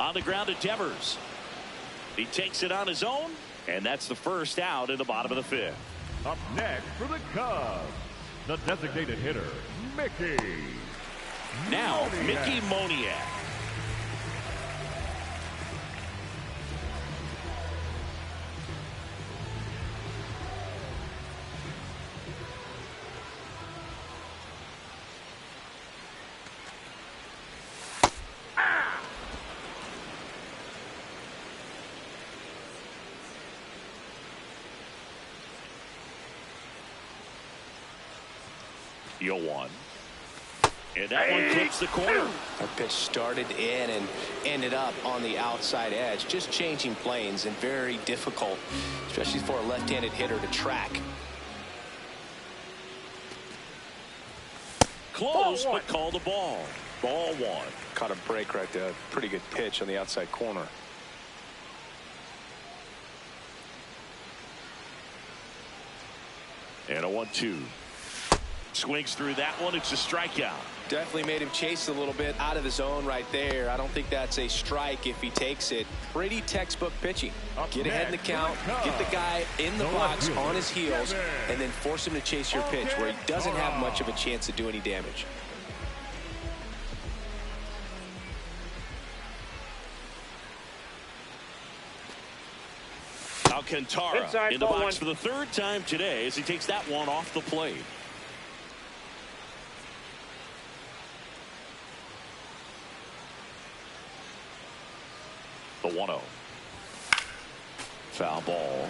On the ground to Devers. He takes it on his own, and that's the first out in the bottom of the 5th. Up next for the Cubs, the designated hitter, Mickey. Now, Mickey Moniak. You'll one. And that one clips the corner. That pitch started in and ended up on the outside edge. Just changing planes and very difficult, especially for a left-handed hitter to track. Close, but called a ball. Ball 1. Caught a break right there. Pretty good pitch on the outside corner. And a 1-2. Swings through that one. It's a strikeout. Definitely made him chase a little bit out of the zone right there. I don't think that's a strike if he takes it. Pretty textbook pitching. Get ahead in the count, get the guy in the box on his heels, and then force him to chase your pitch where he doesn't have much of a chance to do any damage. Alcantara Inside, in the ball box 1. for the 3rd time today as he takes that one off the plate. The 1-0. Foul ball.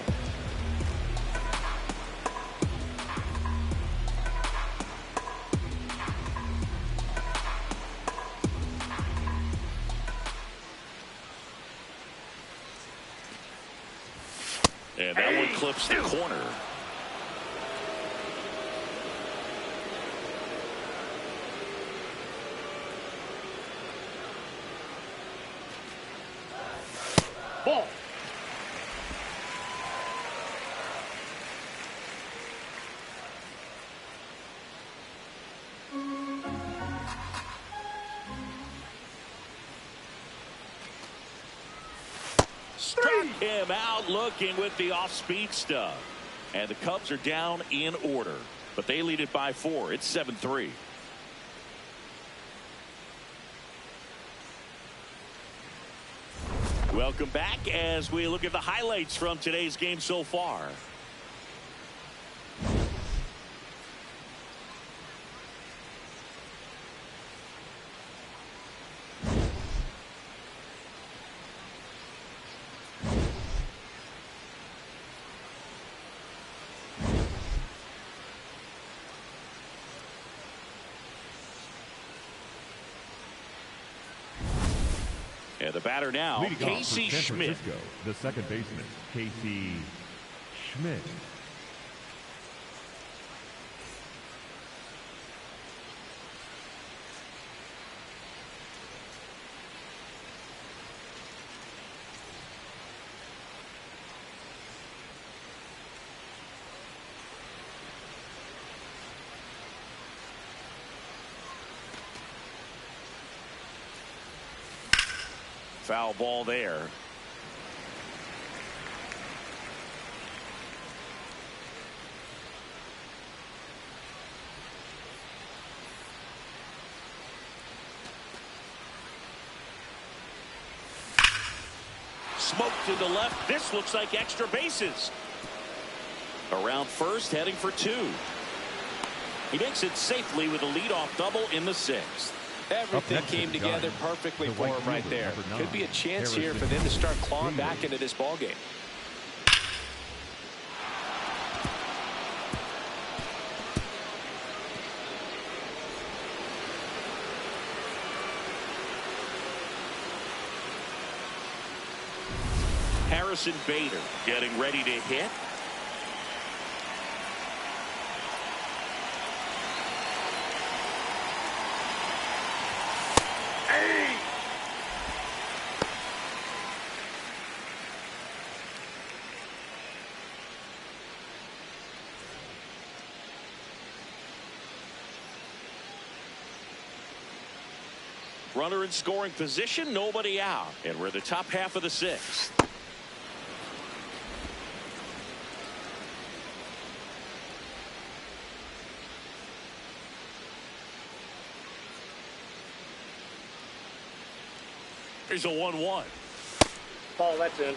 And that one clips the corner. Ball. Struck him out looking with the off-speed stuff. And the Cubs are down in order. But they lead it by 4. It's 7-3. Welcome back as we look at the highlights from today's game so far. And the batter now, Leading off Casey for San Schmidt. Francisco, the second baseman, Casey Schmidt. Foul ball there. Smoke to the left. This looks like extra bases. Around first, heading for 2. He makes it safely with a leadoff double in the 6th. Everything came together perfectly for him right there. Could be a chance here for them to start clawing back into this ball game. Harrison Bader getting ready to hit. Runner in scoring position, nobody out. And we're in the top half of the 6th. Here's a 1-1. Ball, that's in.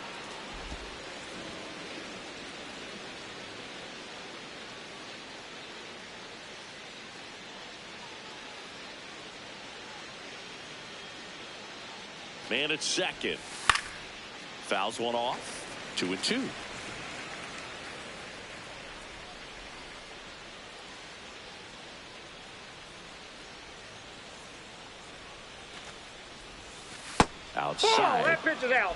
Man at second. Fouls one off. 2-2. Outside. Ball, that pitch is out.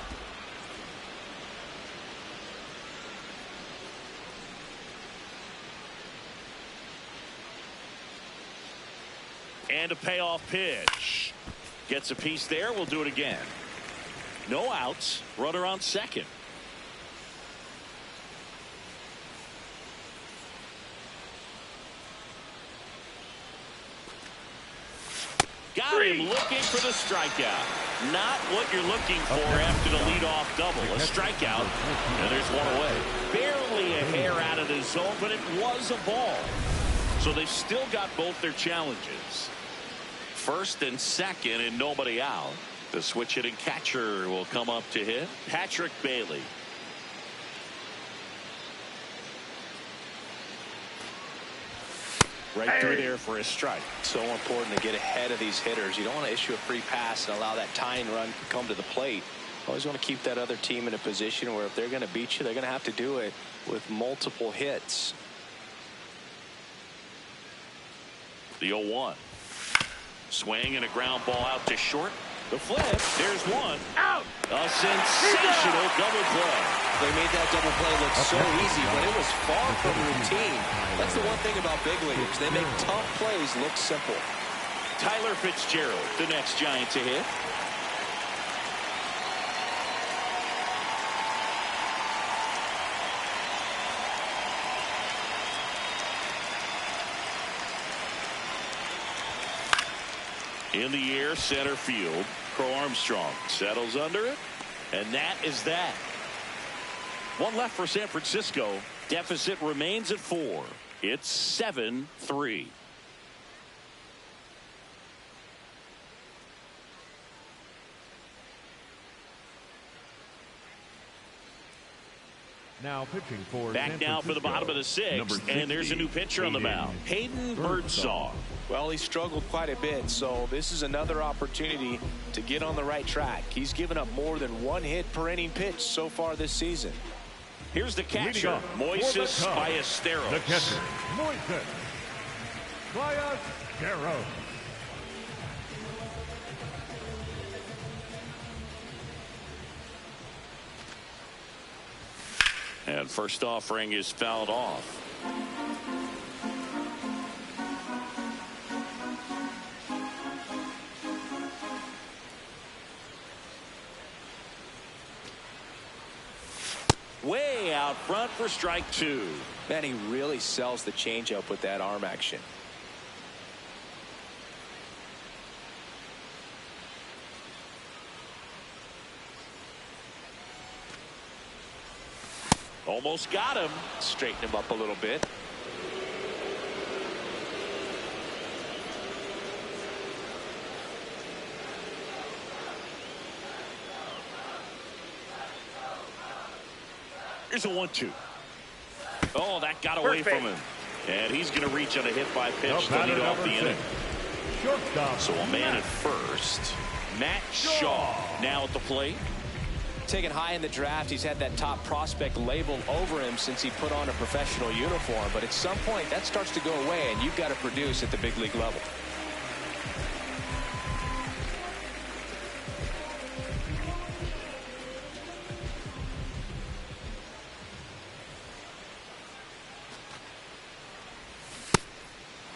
And a payoff pitch. Gets a piece there. We'll do it again. No outs. Runner on second. Got him looking for the strikeout. Not what you're looking for after the leadoff double. A strikeout. And there's one away. Barely a hair out of the zone, but it was a ball. So they've still got both their challenges. First and second and nobody out. The switch hitting catcher will come up to hit. Patrick Bailey. Right through there for a strike. So important to get ahead of these hitters. You don't want to issue a free pass and allow that tying run to come to the plate. Always want to keep that other team in a position where if they're going to beat you, they're going to have to do it with multiple hits. The 0-1. Swing and a ground ball out to short. The flip. There's one. Out. A sensational double play. They made that double play look so easy, but it was far from routine. That's the one thing about big leaguers. They make tough plays look simple. Tyler Fitzgerald, the next Giant to hit. In the air, center field. Crow Armstrong settles under it, and that is that. One left for San Francisco. Deficit remains at 4. It's 7-3. Now pitching for back now for the bottom of the 6th, and there's a new pitcher on the mound, Hayden Birdsong. Well, he struggled quite a bit, so this is another opportunity to get on the right track. He's given up more than 1 hit per inning pitch so far this season. Here's the catcher, Moises Ballesteros. The catcher, Moises Ballesteros. And first offering is fouled off. Way out front for strike 2. Man, he really sells the changeup with that arm action. Almost got him. Straighten him up a little bit. Here's a 1-2. Oh, that got away from him. And he's going to reach on a hit by pitch to lead off the inning. So a man at first. Matt Shaw now at the plate. Taken high in the draft, he's had that top prospect label over him since he put on a professional uniform. But at some point, that starts to go away, and you've got to produce at the big league level.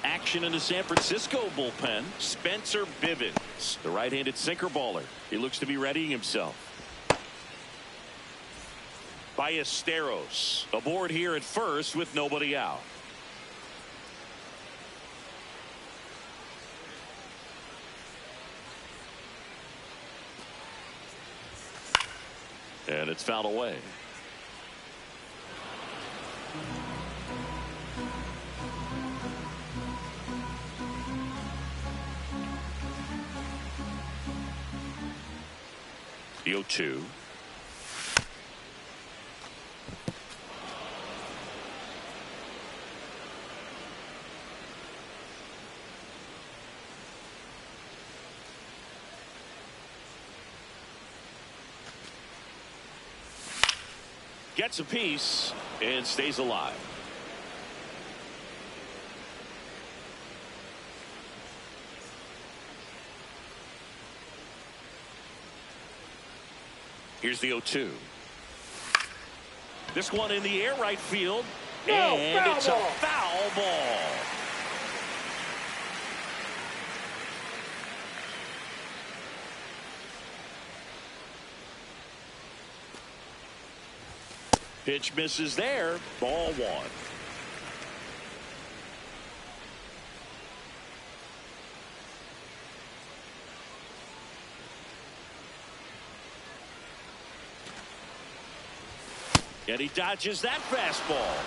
Action in the San Francisco bullpen. Spencer Bivens, the right-handed sinker baller. He looks to be readying himself. Ballesteros aboard here at first with nobody out. And it's fouled away. The 0-2. Gets a piece and stays alive. Here's the 0-2. This one in the air right field. And it's a foul ball. Pitch misses there. Ball 1. And he dodges that fastball.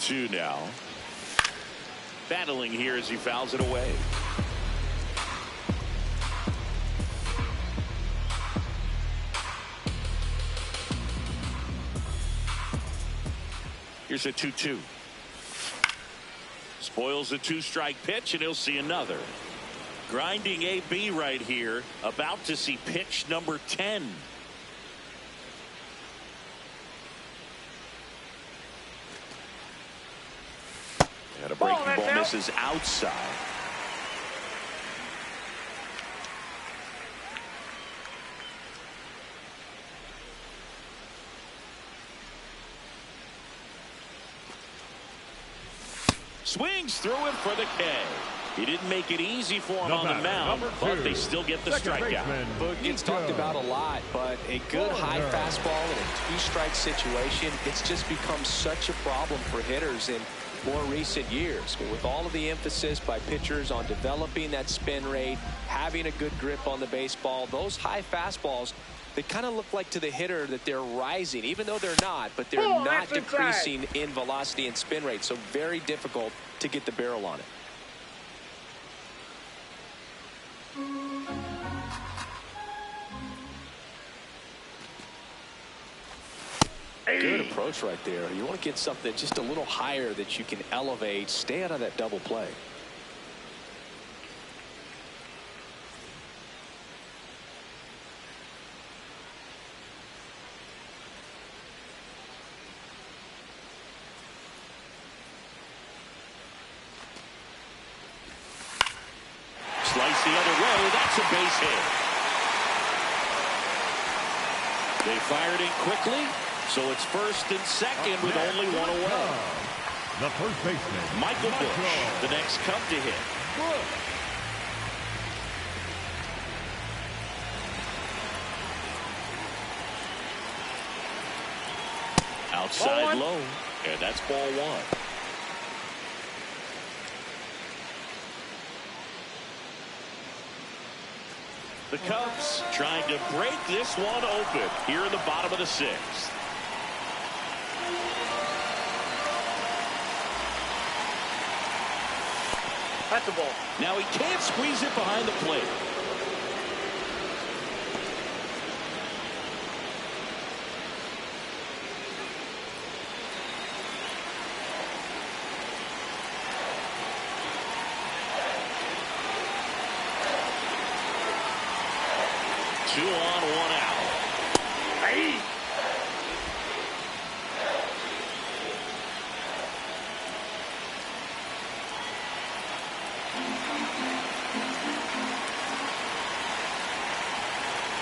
Two now. Battling here as he fouls it away. Here's a 2-2. Spoils the 2-strike pitch, and he'll see another. Grinding AB right here. About to see pitch number 10. is outside. Swings through it for the K. He didn't make it easy for him on the mound, but they still get the strikeout. Boog gets talked about a lot, but a good high fastball in a two-strike situation, it's just become such a problem for hitters in more recent years. With all of the emphasis by pitchers on developing that spin rate, having a good grip on the baseball, those high fastballs, they kind of look like to the hitter that they're rising, even though they're not, but they're not decreasing in velocity and spin rate, so very difficult to get the barrel on it. Good approach right there. You want to get something just a little higher that you can elevate, stay out of that double play. Slice the other way. That's a base hit. They fired in quickly, so it's first and second with only one away. The first baseman, Michael Busch, the next Cub to hit. Outside low, and that's ball one. The Cubs trying to break this one open here in the bottom of the sixth. That's the ball. Now he can't squeeze it behind the plate. Two on, one out. Hey.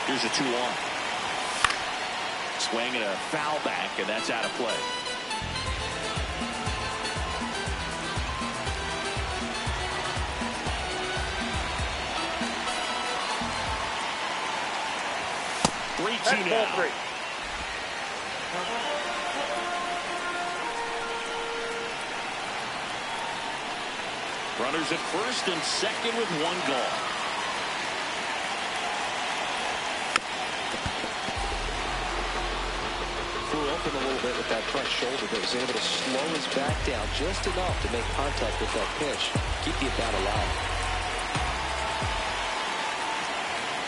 Here's a 2-1. Swing and a foul back, and that's out of play. That's ball three. Runners at first and second with one gone. Flew open a little bit with that front shoulder, but was able to slow his back down just enough to make contact with that pitch. Keep the at-bat alive.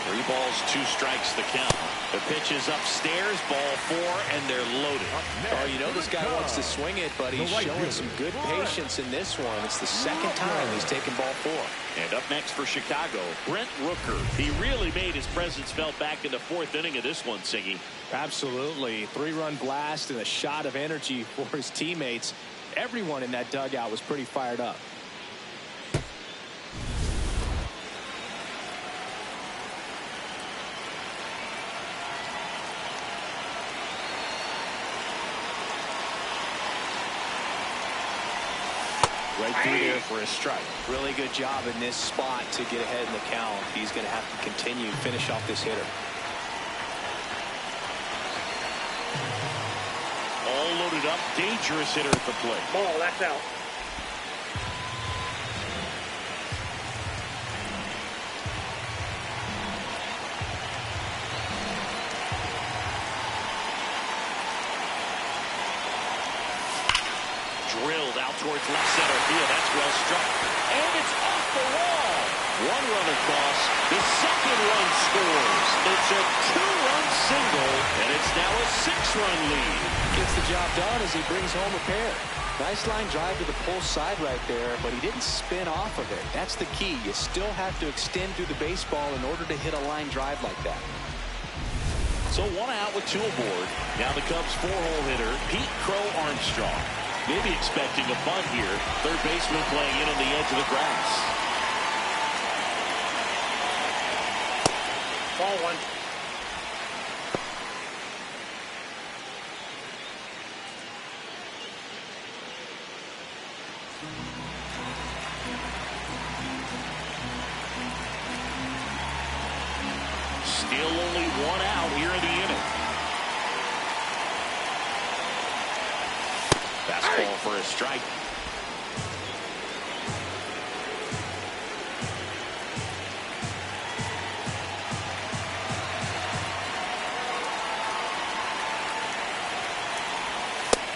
3 balls, 2 strikes the count. The pitch is upstairs, ball 4, and they're loaded. Oh, you know this guy wants to swing it, but he's showing some good patience in this one. It's the second time he's taken ball 4. And up next for Chicago, Brent Rooker. He really made his presence felt back in the 4th inning of this one, Siggy. Absolutely. 3-run blast and a shot of energy for his teammates. Everyone in that dugout was pretty fired up. Right through there for a strike. Really good job in this spot to get ahead in the count. He's going to have to continue finish off this hitter. All loaded up, dangerous hitter at the plate. Ball, that's out. Drilled out towards left center field. That's well struck. And it's off the wall. 1 run across. The second run scores. It's a 2-run single, and it's now a 6-run lead. Gets the job done as he brings home a pair. Nice line drive to the pull side right there, but he didn't spin off of it. That's the key. You still have to extend through the baseball in order to hit a line drive like that. So 1 out with 2 aboard. Now the Cubs' 4-hole hitter, Pete Crow Armstrong. Maybe expecting a bunt here. Third baseman playing in on the edge of the grass. Ball one. Still only one out here in the inning. Fastball for a strike.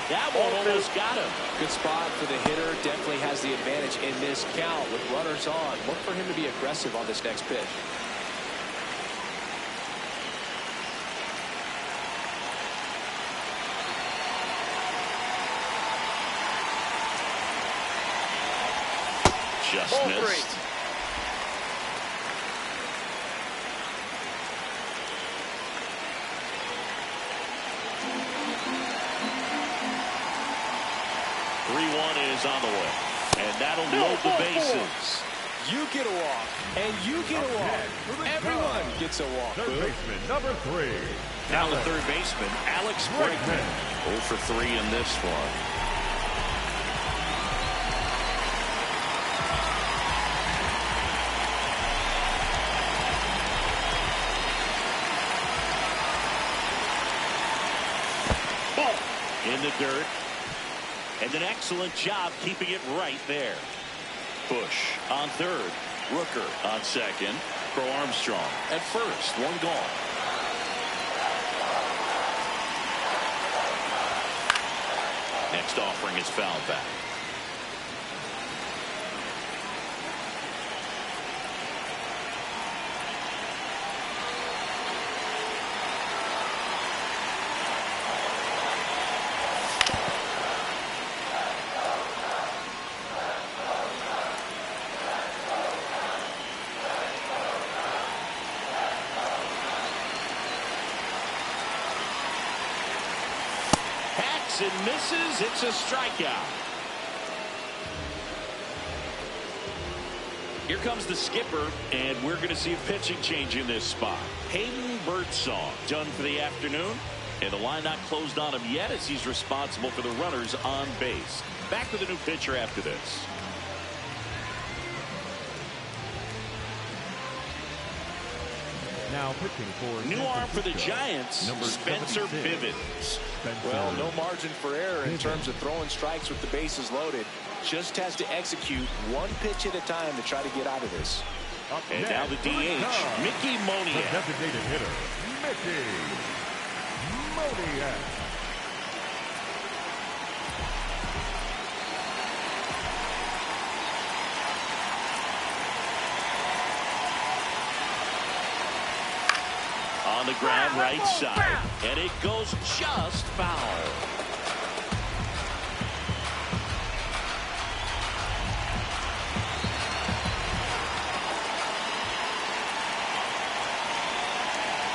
That one almost got him. Good spot for the hitter. Definitely has the advantage in this count with runners on. Look for him to be aggressive on this next pitch. Just Ball missed. three. Is on the way, and that'll load the bases. You get a walk, and you get a walk. Everyone gets a walk. Third baseman, number 3. Now the third baseman, Alex Bregman. 0 for 3 in this one. Ball in the dirt. And an excellent job keeping it right there. Bush on third. Rooker on second. Crow Armstrong at first. One gone. Next offering is foul back. And misses. It's a strikeout. Here comes the skipper, and we're going to see a pitching change in this spot. Hayden Birdsong done for the afternoon, and the line not closed on him yet as he's responsible for the runners on base. Back with a new pitcher after this. Now pitching for new arm for the Giants, Spencer Bivens. Well, no margin for error in terms of throwing strikes with the bases loaded. Just has to execute one pitch at a time to try to get out of this. And now the DH, Mickey Moniak. The designated hitter, Mickey Moniak. On the ground right side, and it goes just foul.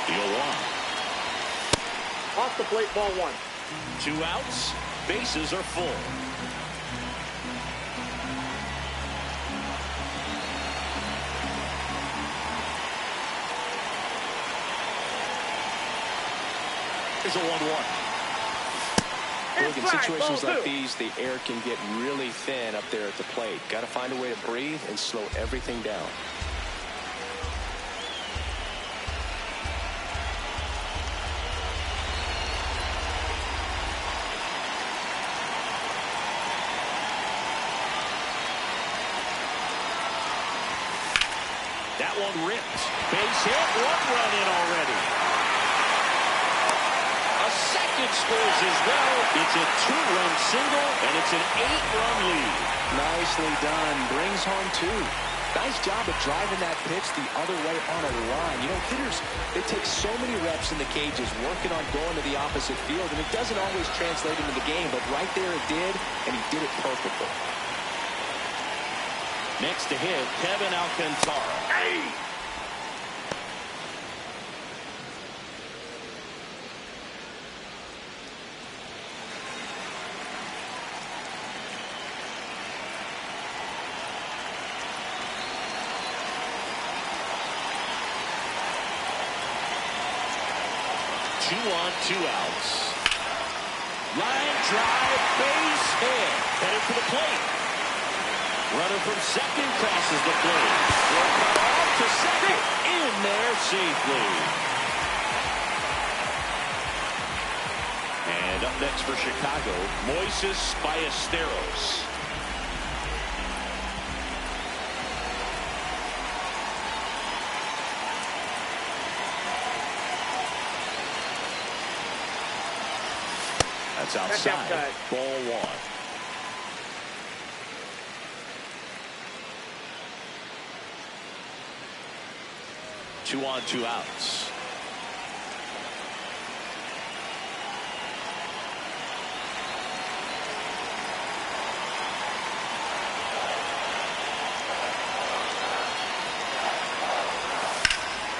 The 0-1. Off the plate, ball one. 2 outs, bases are full. Here's a 1-1. Look, in situations like these, the air can get really thin up there at the plate. Got to find a way to breathe and slow everything down. That one ripped. Base hit, 1 run in already. Second scores as well. It's a 2-run single, and it's an 8-run lead. Nicely done. Brings home 2. Nice job of driving that pitch the other way on a line. You know, hitters, they take so many reps in the cages working on going to the opposite field, and it doesn't always translate into the game, but right there it did, and he did it perfectly. Next to hit, Kevin Alcantara. Hey! 2 on, 2 outs. Line drive, base hit. Headed for the plate. Runner from second crosses the plate. Throw cut off to second. In there safely. And up next for Chicago, Moises Ballesteros. That's outside. Ball 1. Two on, 2 outs.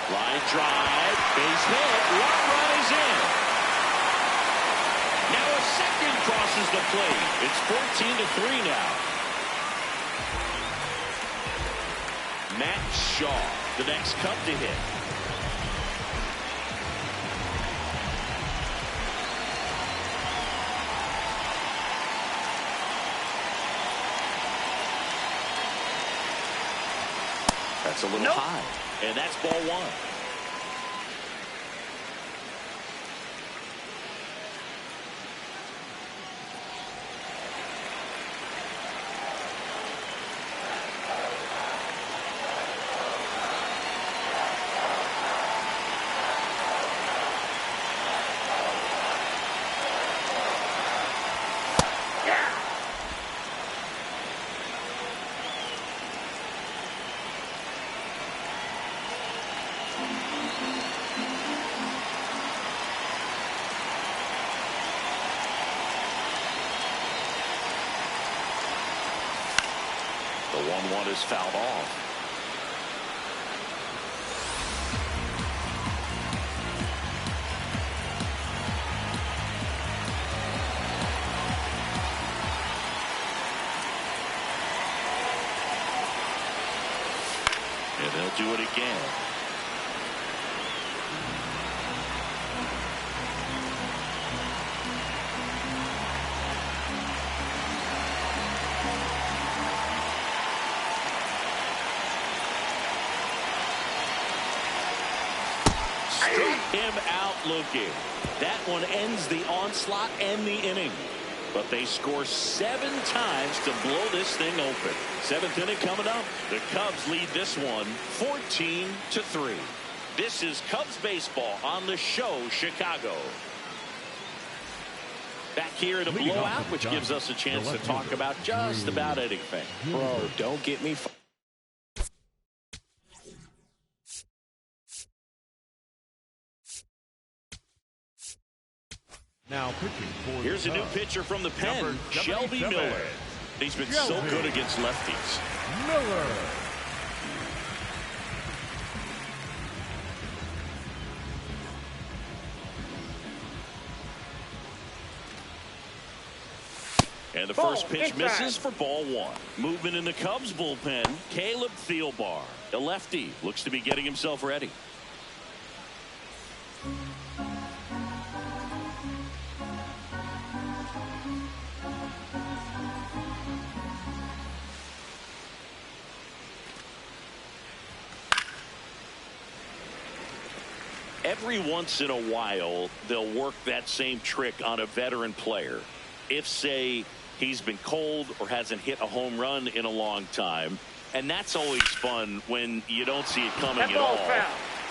Line drive, base hit, run is in. Now a second crosses the plate. It's 14-3 now. Matt Shaw, the next Cub to hit. That's a little high, and that's ball 1. The 1-1 is fouled off. And they'll do it again. Him out looking. That one ends the onslaught and the inning. But they score 7 times to blow this thing open. 7th inning coming up. The Cubs lead this one 14-3. This is Cubs baseball on the show Chicago. Back here in a blowout, which gives us a chance to talk about just about anything. Bro, don't get me. Now pitching for Here's a new pitcher from the pen, Shelby Miller. He's been so good against lefties. Miller. And the first pitch misses for ball 1. Movement in the Cubs bullpen, Caleb Thielbar. The lefty looks to be getting himself ready. Every once in a while, they'll work that same trick on a veteran player. If, say, he's been cold or hasn't hit a home run in a long time. And that's always fun when you don't see it coming at all.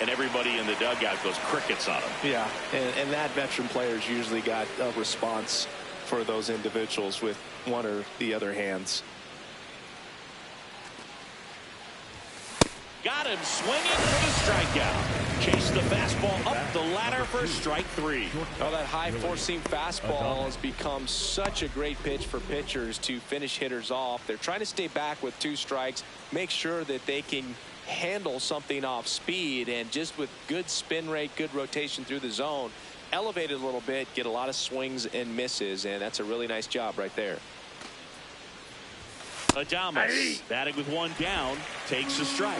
And everybody in the dugout goes crickets on him. Yeah, and that veteran player's usually got a response for those individuals with one or the other hands. Got him swinging for the strikeout. Chase the fastball up the ladder for strike 3. Oh, that high four-seam fastball has become such a great pitch for pitchers to finish hitters off. They're trying to stay back with 2 strikes, make sure that they can handle something off speed, and just with good spin rate, good rotation through the zone, elevate it a little bit, get a lot of swings and misses, and that's a really nice job right there. Adames batting with 1 down, takes a strike.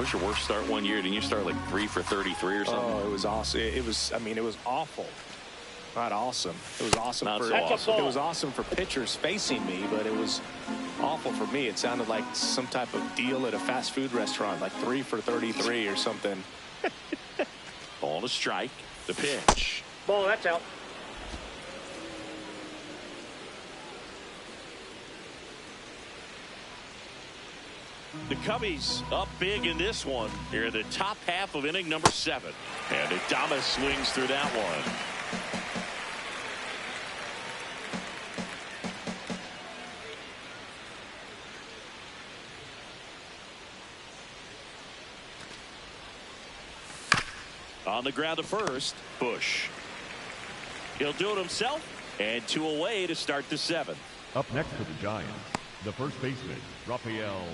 What was your worst start one year? Didn't you start like 3 for 33 or something? Oh, it was awesome. It was, I mean, it was awful. Not awesome. It was awesome. Not for, so awesome. It was awesome for pitchers facing me, but it was awful for me. It sounded like some type of deal at a fast food restaurant, like 3 for 33 or something. Ball to strike. The pitch. Ball, that's out. The Cubbies up big in this one. Here in the top half of inning number 7. And Adames swings through that one. On the ground to first, Bush. He'll do it himself, and 2 away to start the 7th. Up next for the Giants, the first baseman, Rafael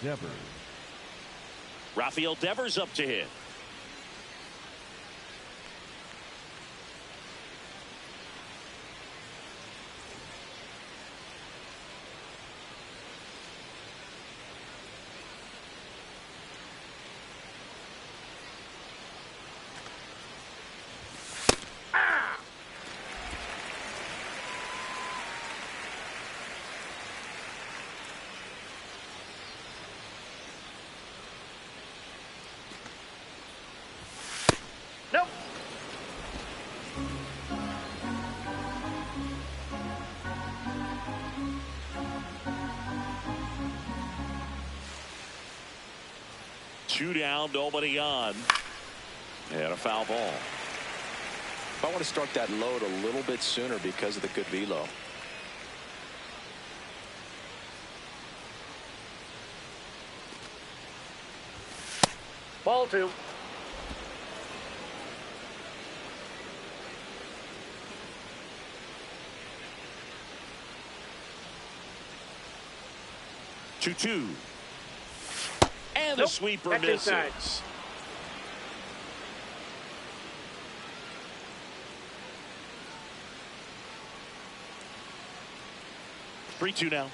Devers. Rafael Devers up to hit. Nope. Two down, nobody on. And a foul ball. I want to start that load a little bit sooner because of the good velo. Ball 2. Two. And the Nope, sweeper that's misses. inside. 3-2 now.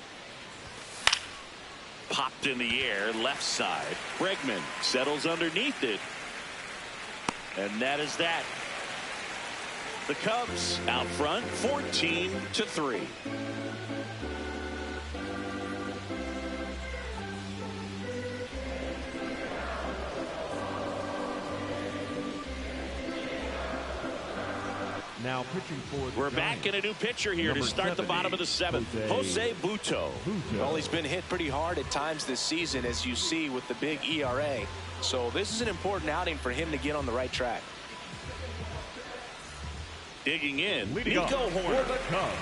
Popped in the air, left side. Bregman settles underneath it. And that is that. The Cubs out front, 14-3. Now pitching for the We're Giants, back in a new pitcher here to number start the 70, bottom of the 7th. Jose Butto. Well, he's been hit pretty hard at times this season, as you see with the big ERA. So this is an important outing for him to get on the right track. Digging in, Leading Nico off Horner. for the Cubs,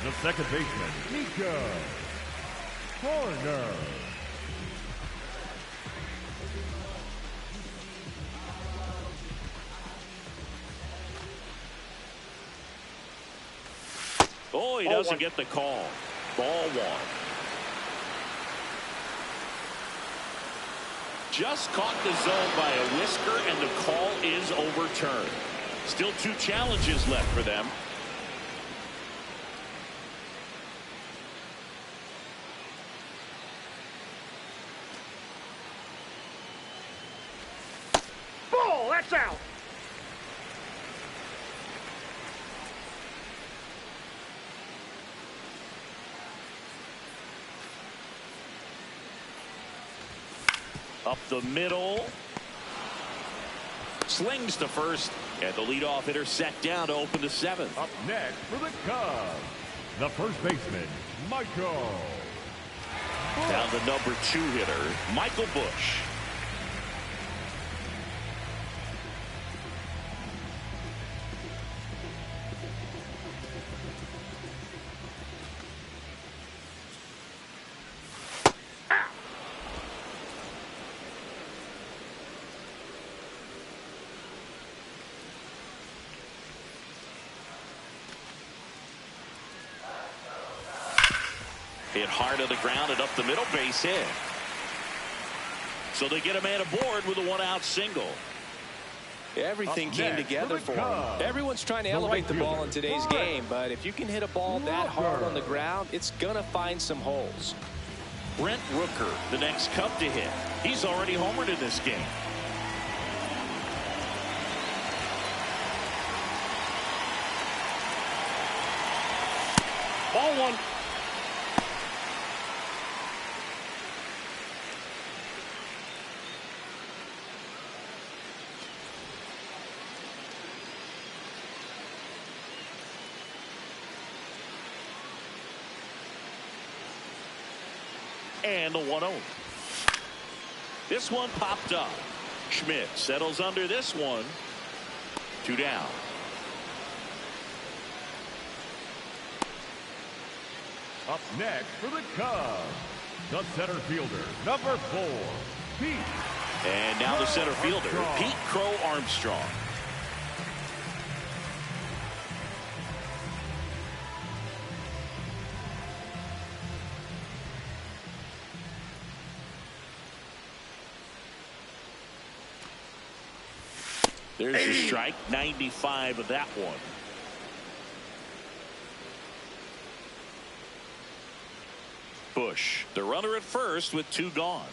the second baseman, Nico Horner. Oh, he doesn't get the call. Ball 1. Just caught the zone by a whisker, and the call is overturned. Still 2 challenges left for them. Ball, that's out. Up the middle. Slings to first. And the leadoff hitter set down to open the 7th. Up next for the Cubs, the first baseman, Michael. Down the number 2 hitter, Michael Bush. Hit hard on the ground and up the middle, base hit. So they get a man aboard with a 1-out single. Everything came together for him. Everyone's trying to elevate the ball in today's game, but if you can hit a ball that hard on the ground, it's going to find some holes. Brent Rooker, the next Cub to hit. He's already homered in this game. Ball one. And the 1-0. This one popped up. Schmidt settles under this one. 2 down. Up next for the Cubs, the center fielder, number 4, Pete. And now the center fielder, Pete Crow Armstrong. There's a strike, 95 of that one. Bush, the runner at first with 2 gone.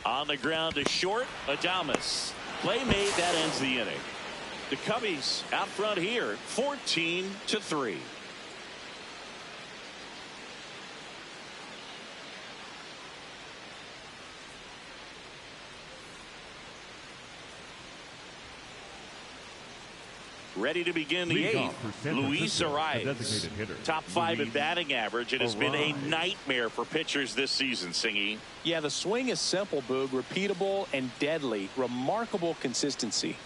On the ground to short, Adames. Play made, that ends the inning. The Cubbies out front here, 14-3. Ready to begin the 8th. Luis Arias, top 5 in batting average. It has been a nightmare for pitchers this season, Singy. Yeah, the swing is simple, Boog, repeatable and deadly. Remarkable consistency.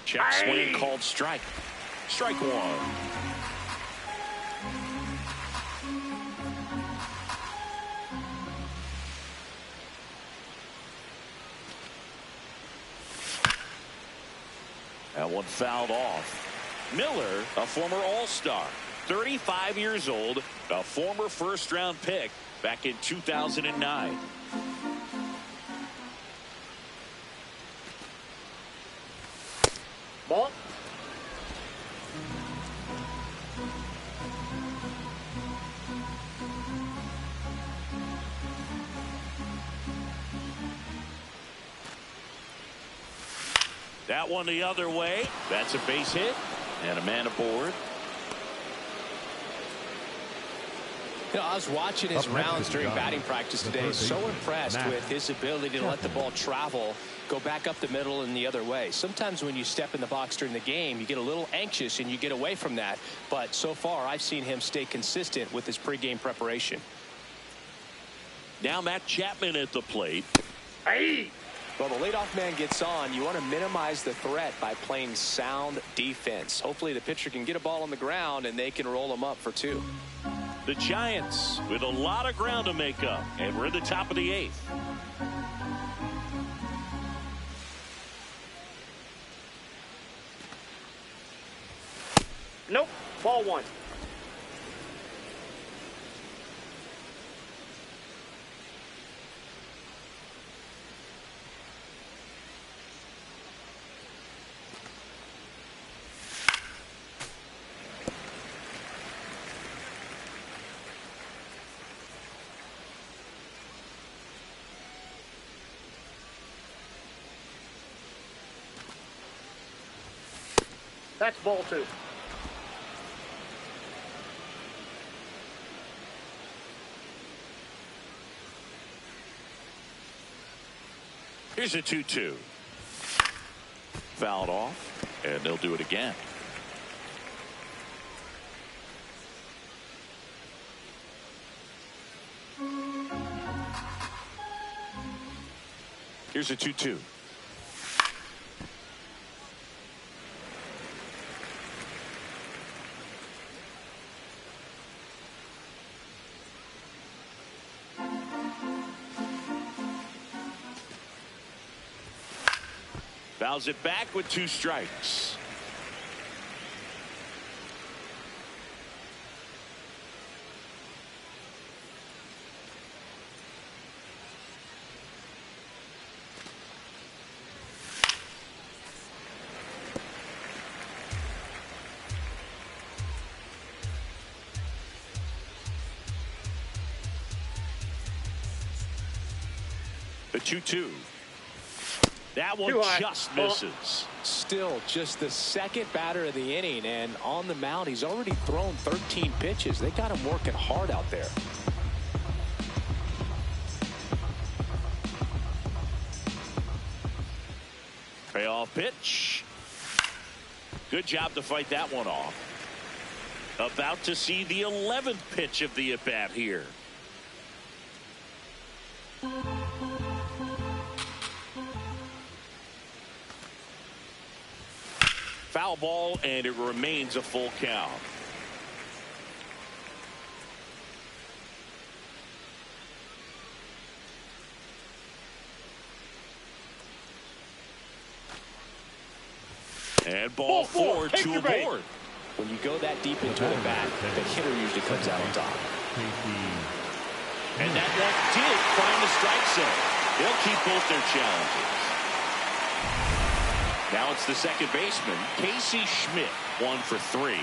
Check swing called strike. Strike 1. That one fouled off. Miller, a former All-Star, 35 years old, a former first-round pick back in 2009. Ball. That one the other way. That's a base hit and a man aboard. You know, I was watching his rounds during batting practice today. So impressed with his ability to let the ball travel, go back up the middle and the other way. Sometimes when you step in the box during the game, you get a little anxious and you get away from that. But so far, I've seen him stay consistent with his pregame preparation. Now Matt Chapman at the plate. Hey! Well, the leadoff man gets on. You want to minimize the threat by playing sound defense. Hopefully the pitcher can get a ball on the ground and they can roll him up for 2. The Giants with a lot of ground to make up, and we're at the top of the 8th. Nope. Ball 1. That's ball 2. Here's a 2-2. Fouled off, and they'll do it again. Here's a 2-2. Fouls it back with 2 strikes. The 2-2. That one just misses. Still just the second batter of the inning, and on the mound he's already thrown 13 pitches. They got him working hard out there. Payoff pitch. Good job to fight that one off. About to see the 11th pitch of the at-bat here. Foul ball, and it remains a full count. And ball four to a board. When you go that deep into the bat, the hitter usually comes out on top. And that one did find the strike zone. They'll keep both their challenges. Now it's the second baseman, Casey Schmidt, 1 for 3.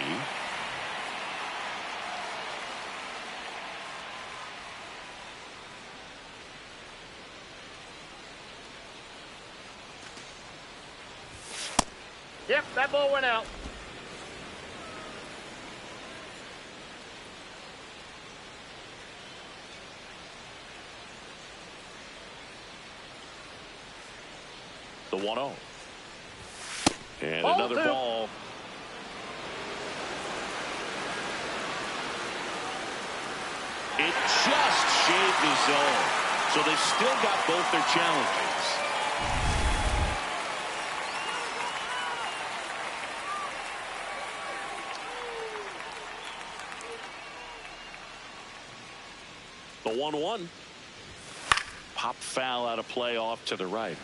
Yep, that ball went out. The 1-0. And ball another two. ball. It just shaved the zone. So they've still got both their challenges. The 1-1. Pop foul out of play off to the right.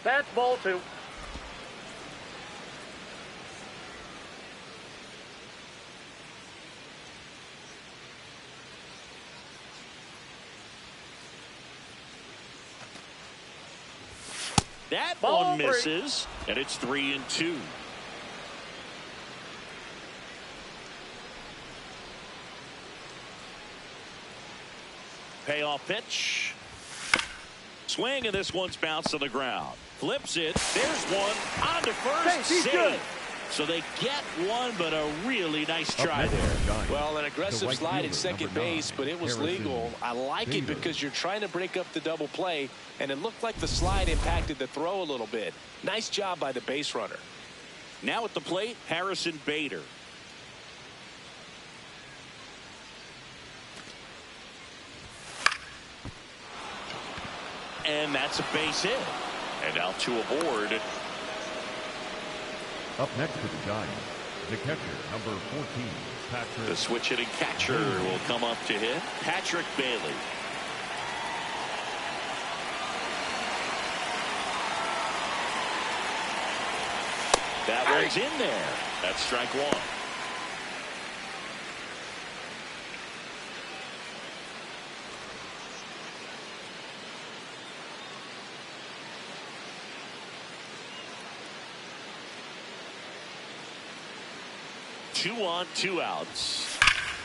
That's ball 2. That Ball one 3. misses, and it's 3-2. Payoff pitch. Swing, and this one's bounced to the ground. Flips it. There's one on to first. He's good. So they get one, but a really nice try there. Well, an aggressive right slide at fielder, second number 9, base, but it was Harrison legal. I like it Bader. because you're trying to break up the double play, and it looked like the slide impacted the throw a little bit. Nice job by the base runner. Now at the plate, Harrison Bader. And that's a base hit. And now 2 aboard. Up next for the Giants, the catcher, number 14, Patrick. The switch hitting catcher will come up to hit. Patrick Bailey. That one's in there. That's strike 1. Two on, 2 outs.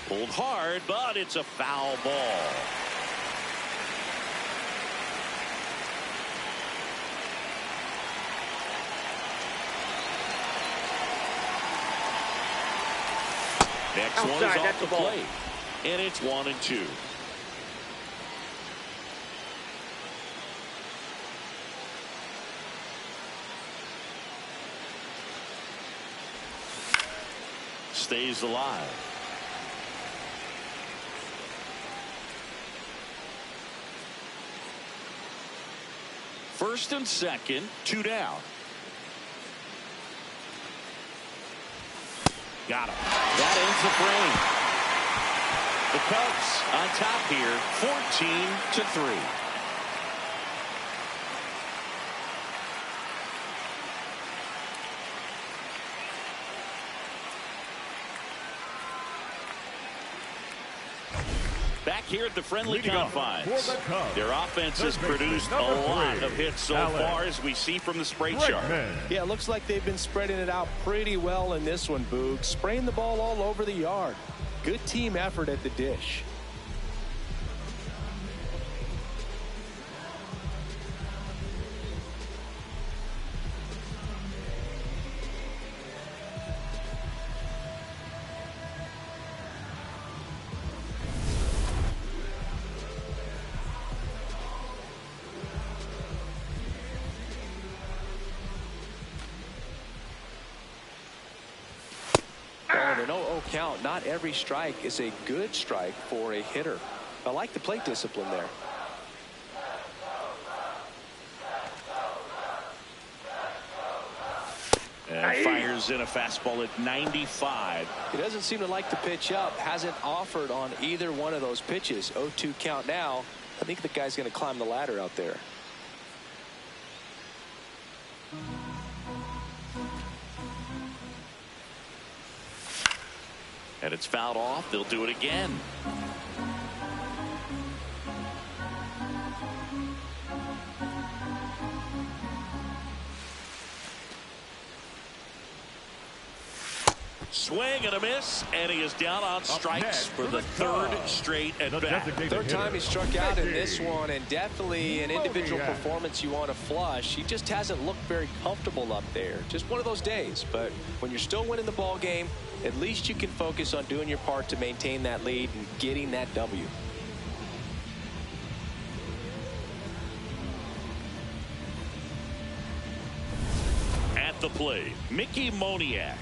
Pulled hard, but it's a foul ball. Next one is Outside, off that's the a ball. plate. And it's 1-2. Stays alive. First and second, 2 down. Got him. That ends the frame. The Cubs on top here, 14-3. Back here at the friendly Leading off confines. for the Cubs, Their offense has third baseman, produced a number lot 3, of hits so Alex far, as we see from the spray chart. Bregman. Yeah, it looks like they've been spreading it out pretty well in this one, Boog. Spraying the ball all over the yard. Good team effort at the dish. An 0-0 count. Not every strike is a good strike for a hitter. I like the plate discipline there. And fires in a fastball at 95. He doesn't seem to like the pitch up. Hasn't offered on either one of those pitches. 0-2 count now. I think the guy's going to climb the ladder out there. And it's fouled off. They'll do it again. Swing and a miss, and he is down on strikes for the third straight at bat. Third time he struck out in this one, and definitely an individual performance you want to flush. He just hasn't looked very comfortable up there. Just one of those days. But when you're still winning the ball game, at least you can focus on doing your part to maintain that lead and getting that W. At the plate, Mickey Moniak.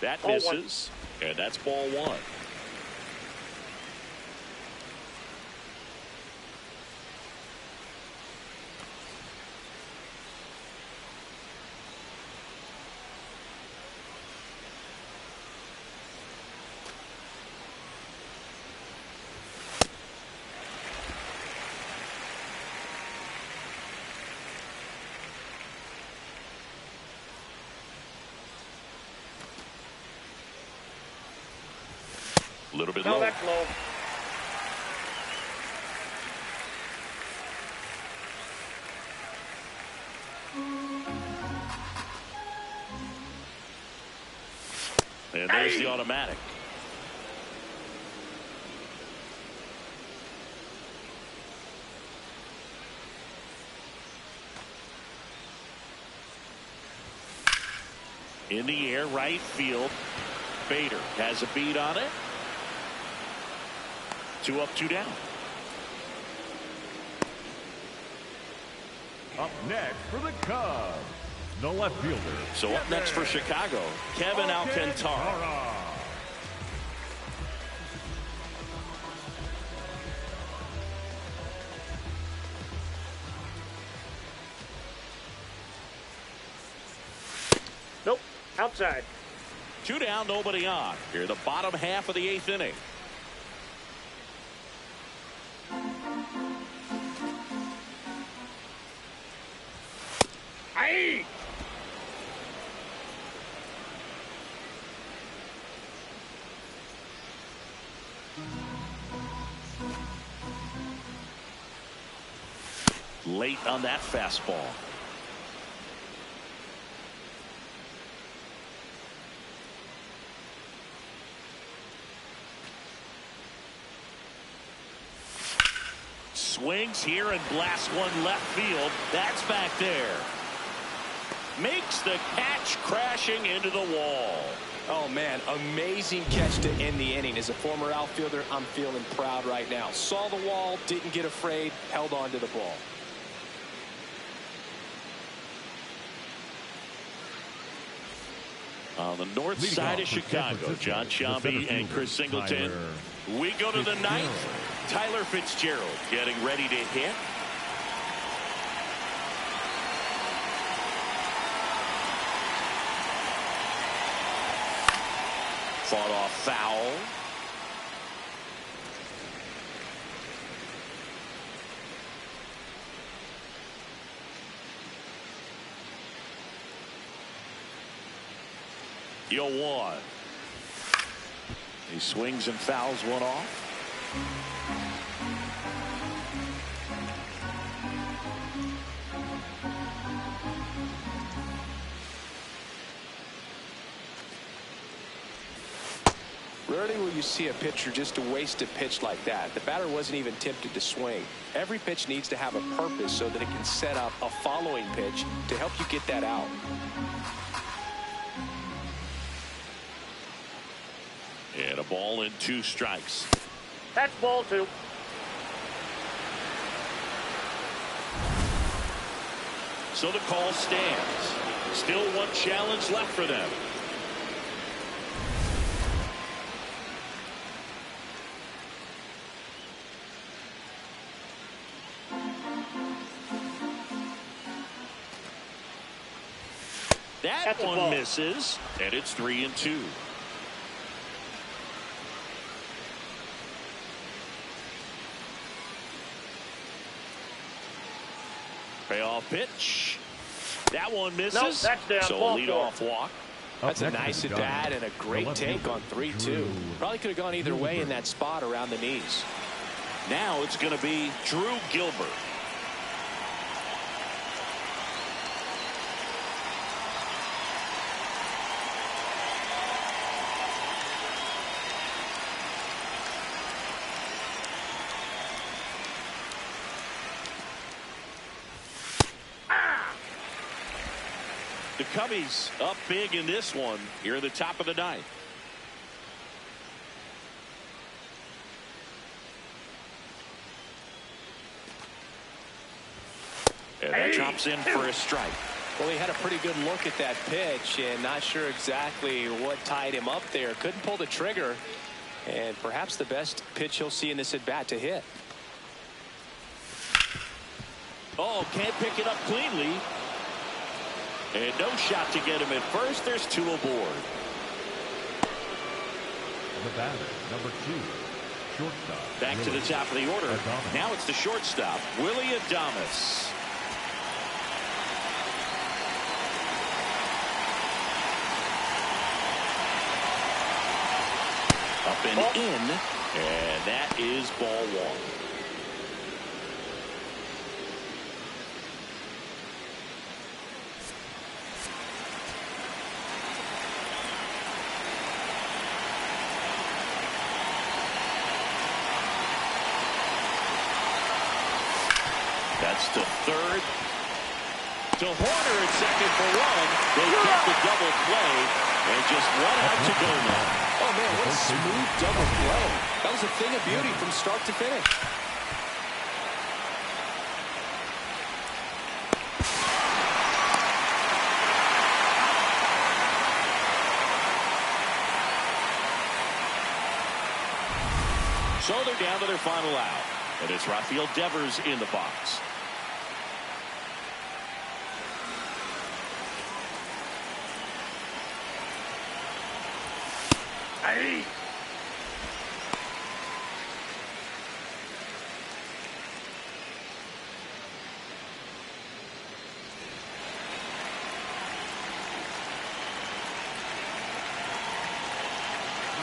That misses, and that's ball one. A little bit low. That's low. And there's the automatic. In the air, right field. Bader has a beat on it. 2 up, 2 down. Up next for the Cubs, the left fielder. So up next for Chicago, Kevin Alcantara. Nope. Outside. 2 down, nobody on. Here, the bottom half of the 8th inning. Late on that fastball. Swings here and blasts one left field. That's back there. Makes the catch, crashing into the wall. Oh, man, amazing catch to end the inning. As a former outfielder, I'm feeling proud right now. Saw the wall, didn't get afraid, held on to the ball. On the north side of Chicago, John Sciambi and Chris Singleton. We go to the 9th. Tyler Fitzgerald getting ready to hit. Fought off foul. 0-1. He swings and fouls one off. Rarely will you see a pitcher just waste a pitch like that. The batter wasn't even tempted to swing. Every pitch needs to have a purpose so that it can set up a following pitch to help you get that out. And a ball and 2 strikes. That's ball 2. So the call stands. Still one challenge left for them. That one misses, and it's 3-2. Payoff pitch. That one misses. Nope, that's down. So a leadoff walk. That's a nice at bat and a great take on 3-2. Probably could have gone either way in that spot around the knees. Now it's going to be Drew Gilbert. The Cubbies up big in this one here at the top of the 9th. And that drops in for a strike. Well, he had a pretty good look at that pitch and not sure exactly what tied him up there. Couldn't pull the trigger, and perhaps the best pitch he'll see in this at bat to hit. Oh, can't pick it up cleanly. And no shot to get him at first. There's 2 aboard. The batter, number 2, shortstop. Back to the top of the order. Now it's the shortstop, Willie Adames. Up and in, and that is ball 1. That's to third. To Horner at second for 1. They get the double play, and just 1 out to go now. Oh, man, what a smooth double play. That was a thing of beauty from start to finish. So they're down to their final out. And it's Rafael Devers in the box. Hey.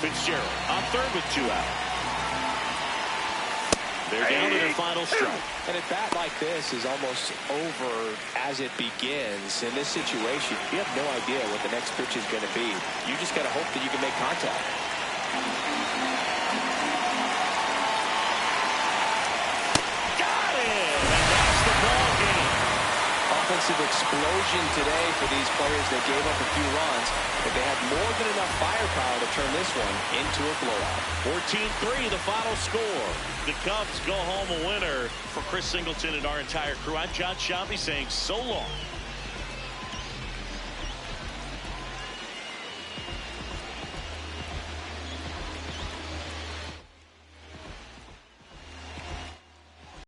Fitzgerald on third with 2 out. They're down to their final strike. And a bat like this is almost over as it begins. In this situation, you have no idea what the next pitch is going to be. You just got to hope that you can make contact. Got it! And that's the ball game. Offensive explosion today for these players. They gave up a few runs, but they had more than enough firepower to turn this one into a blowout. 14-3, the final score. The Cubs go home a winner. For Chris Singleton and our entire crew, I'm John Shambi saying so long.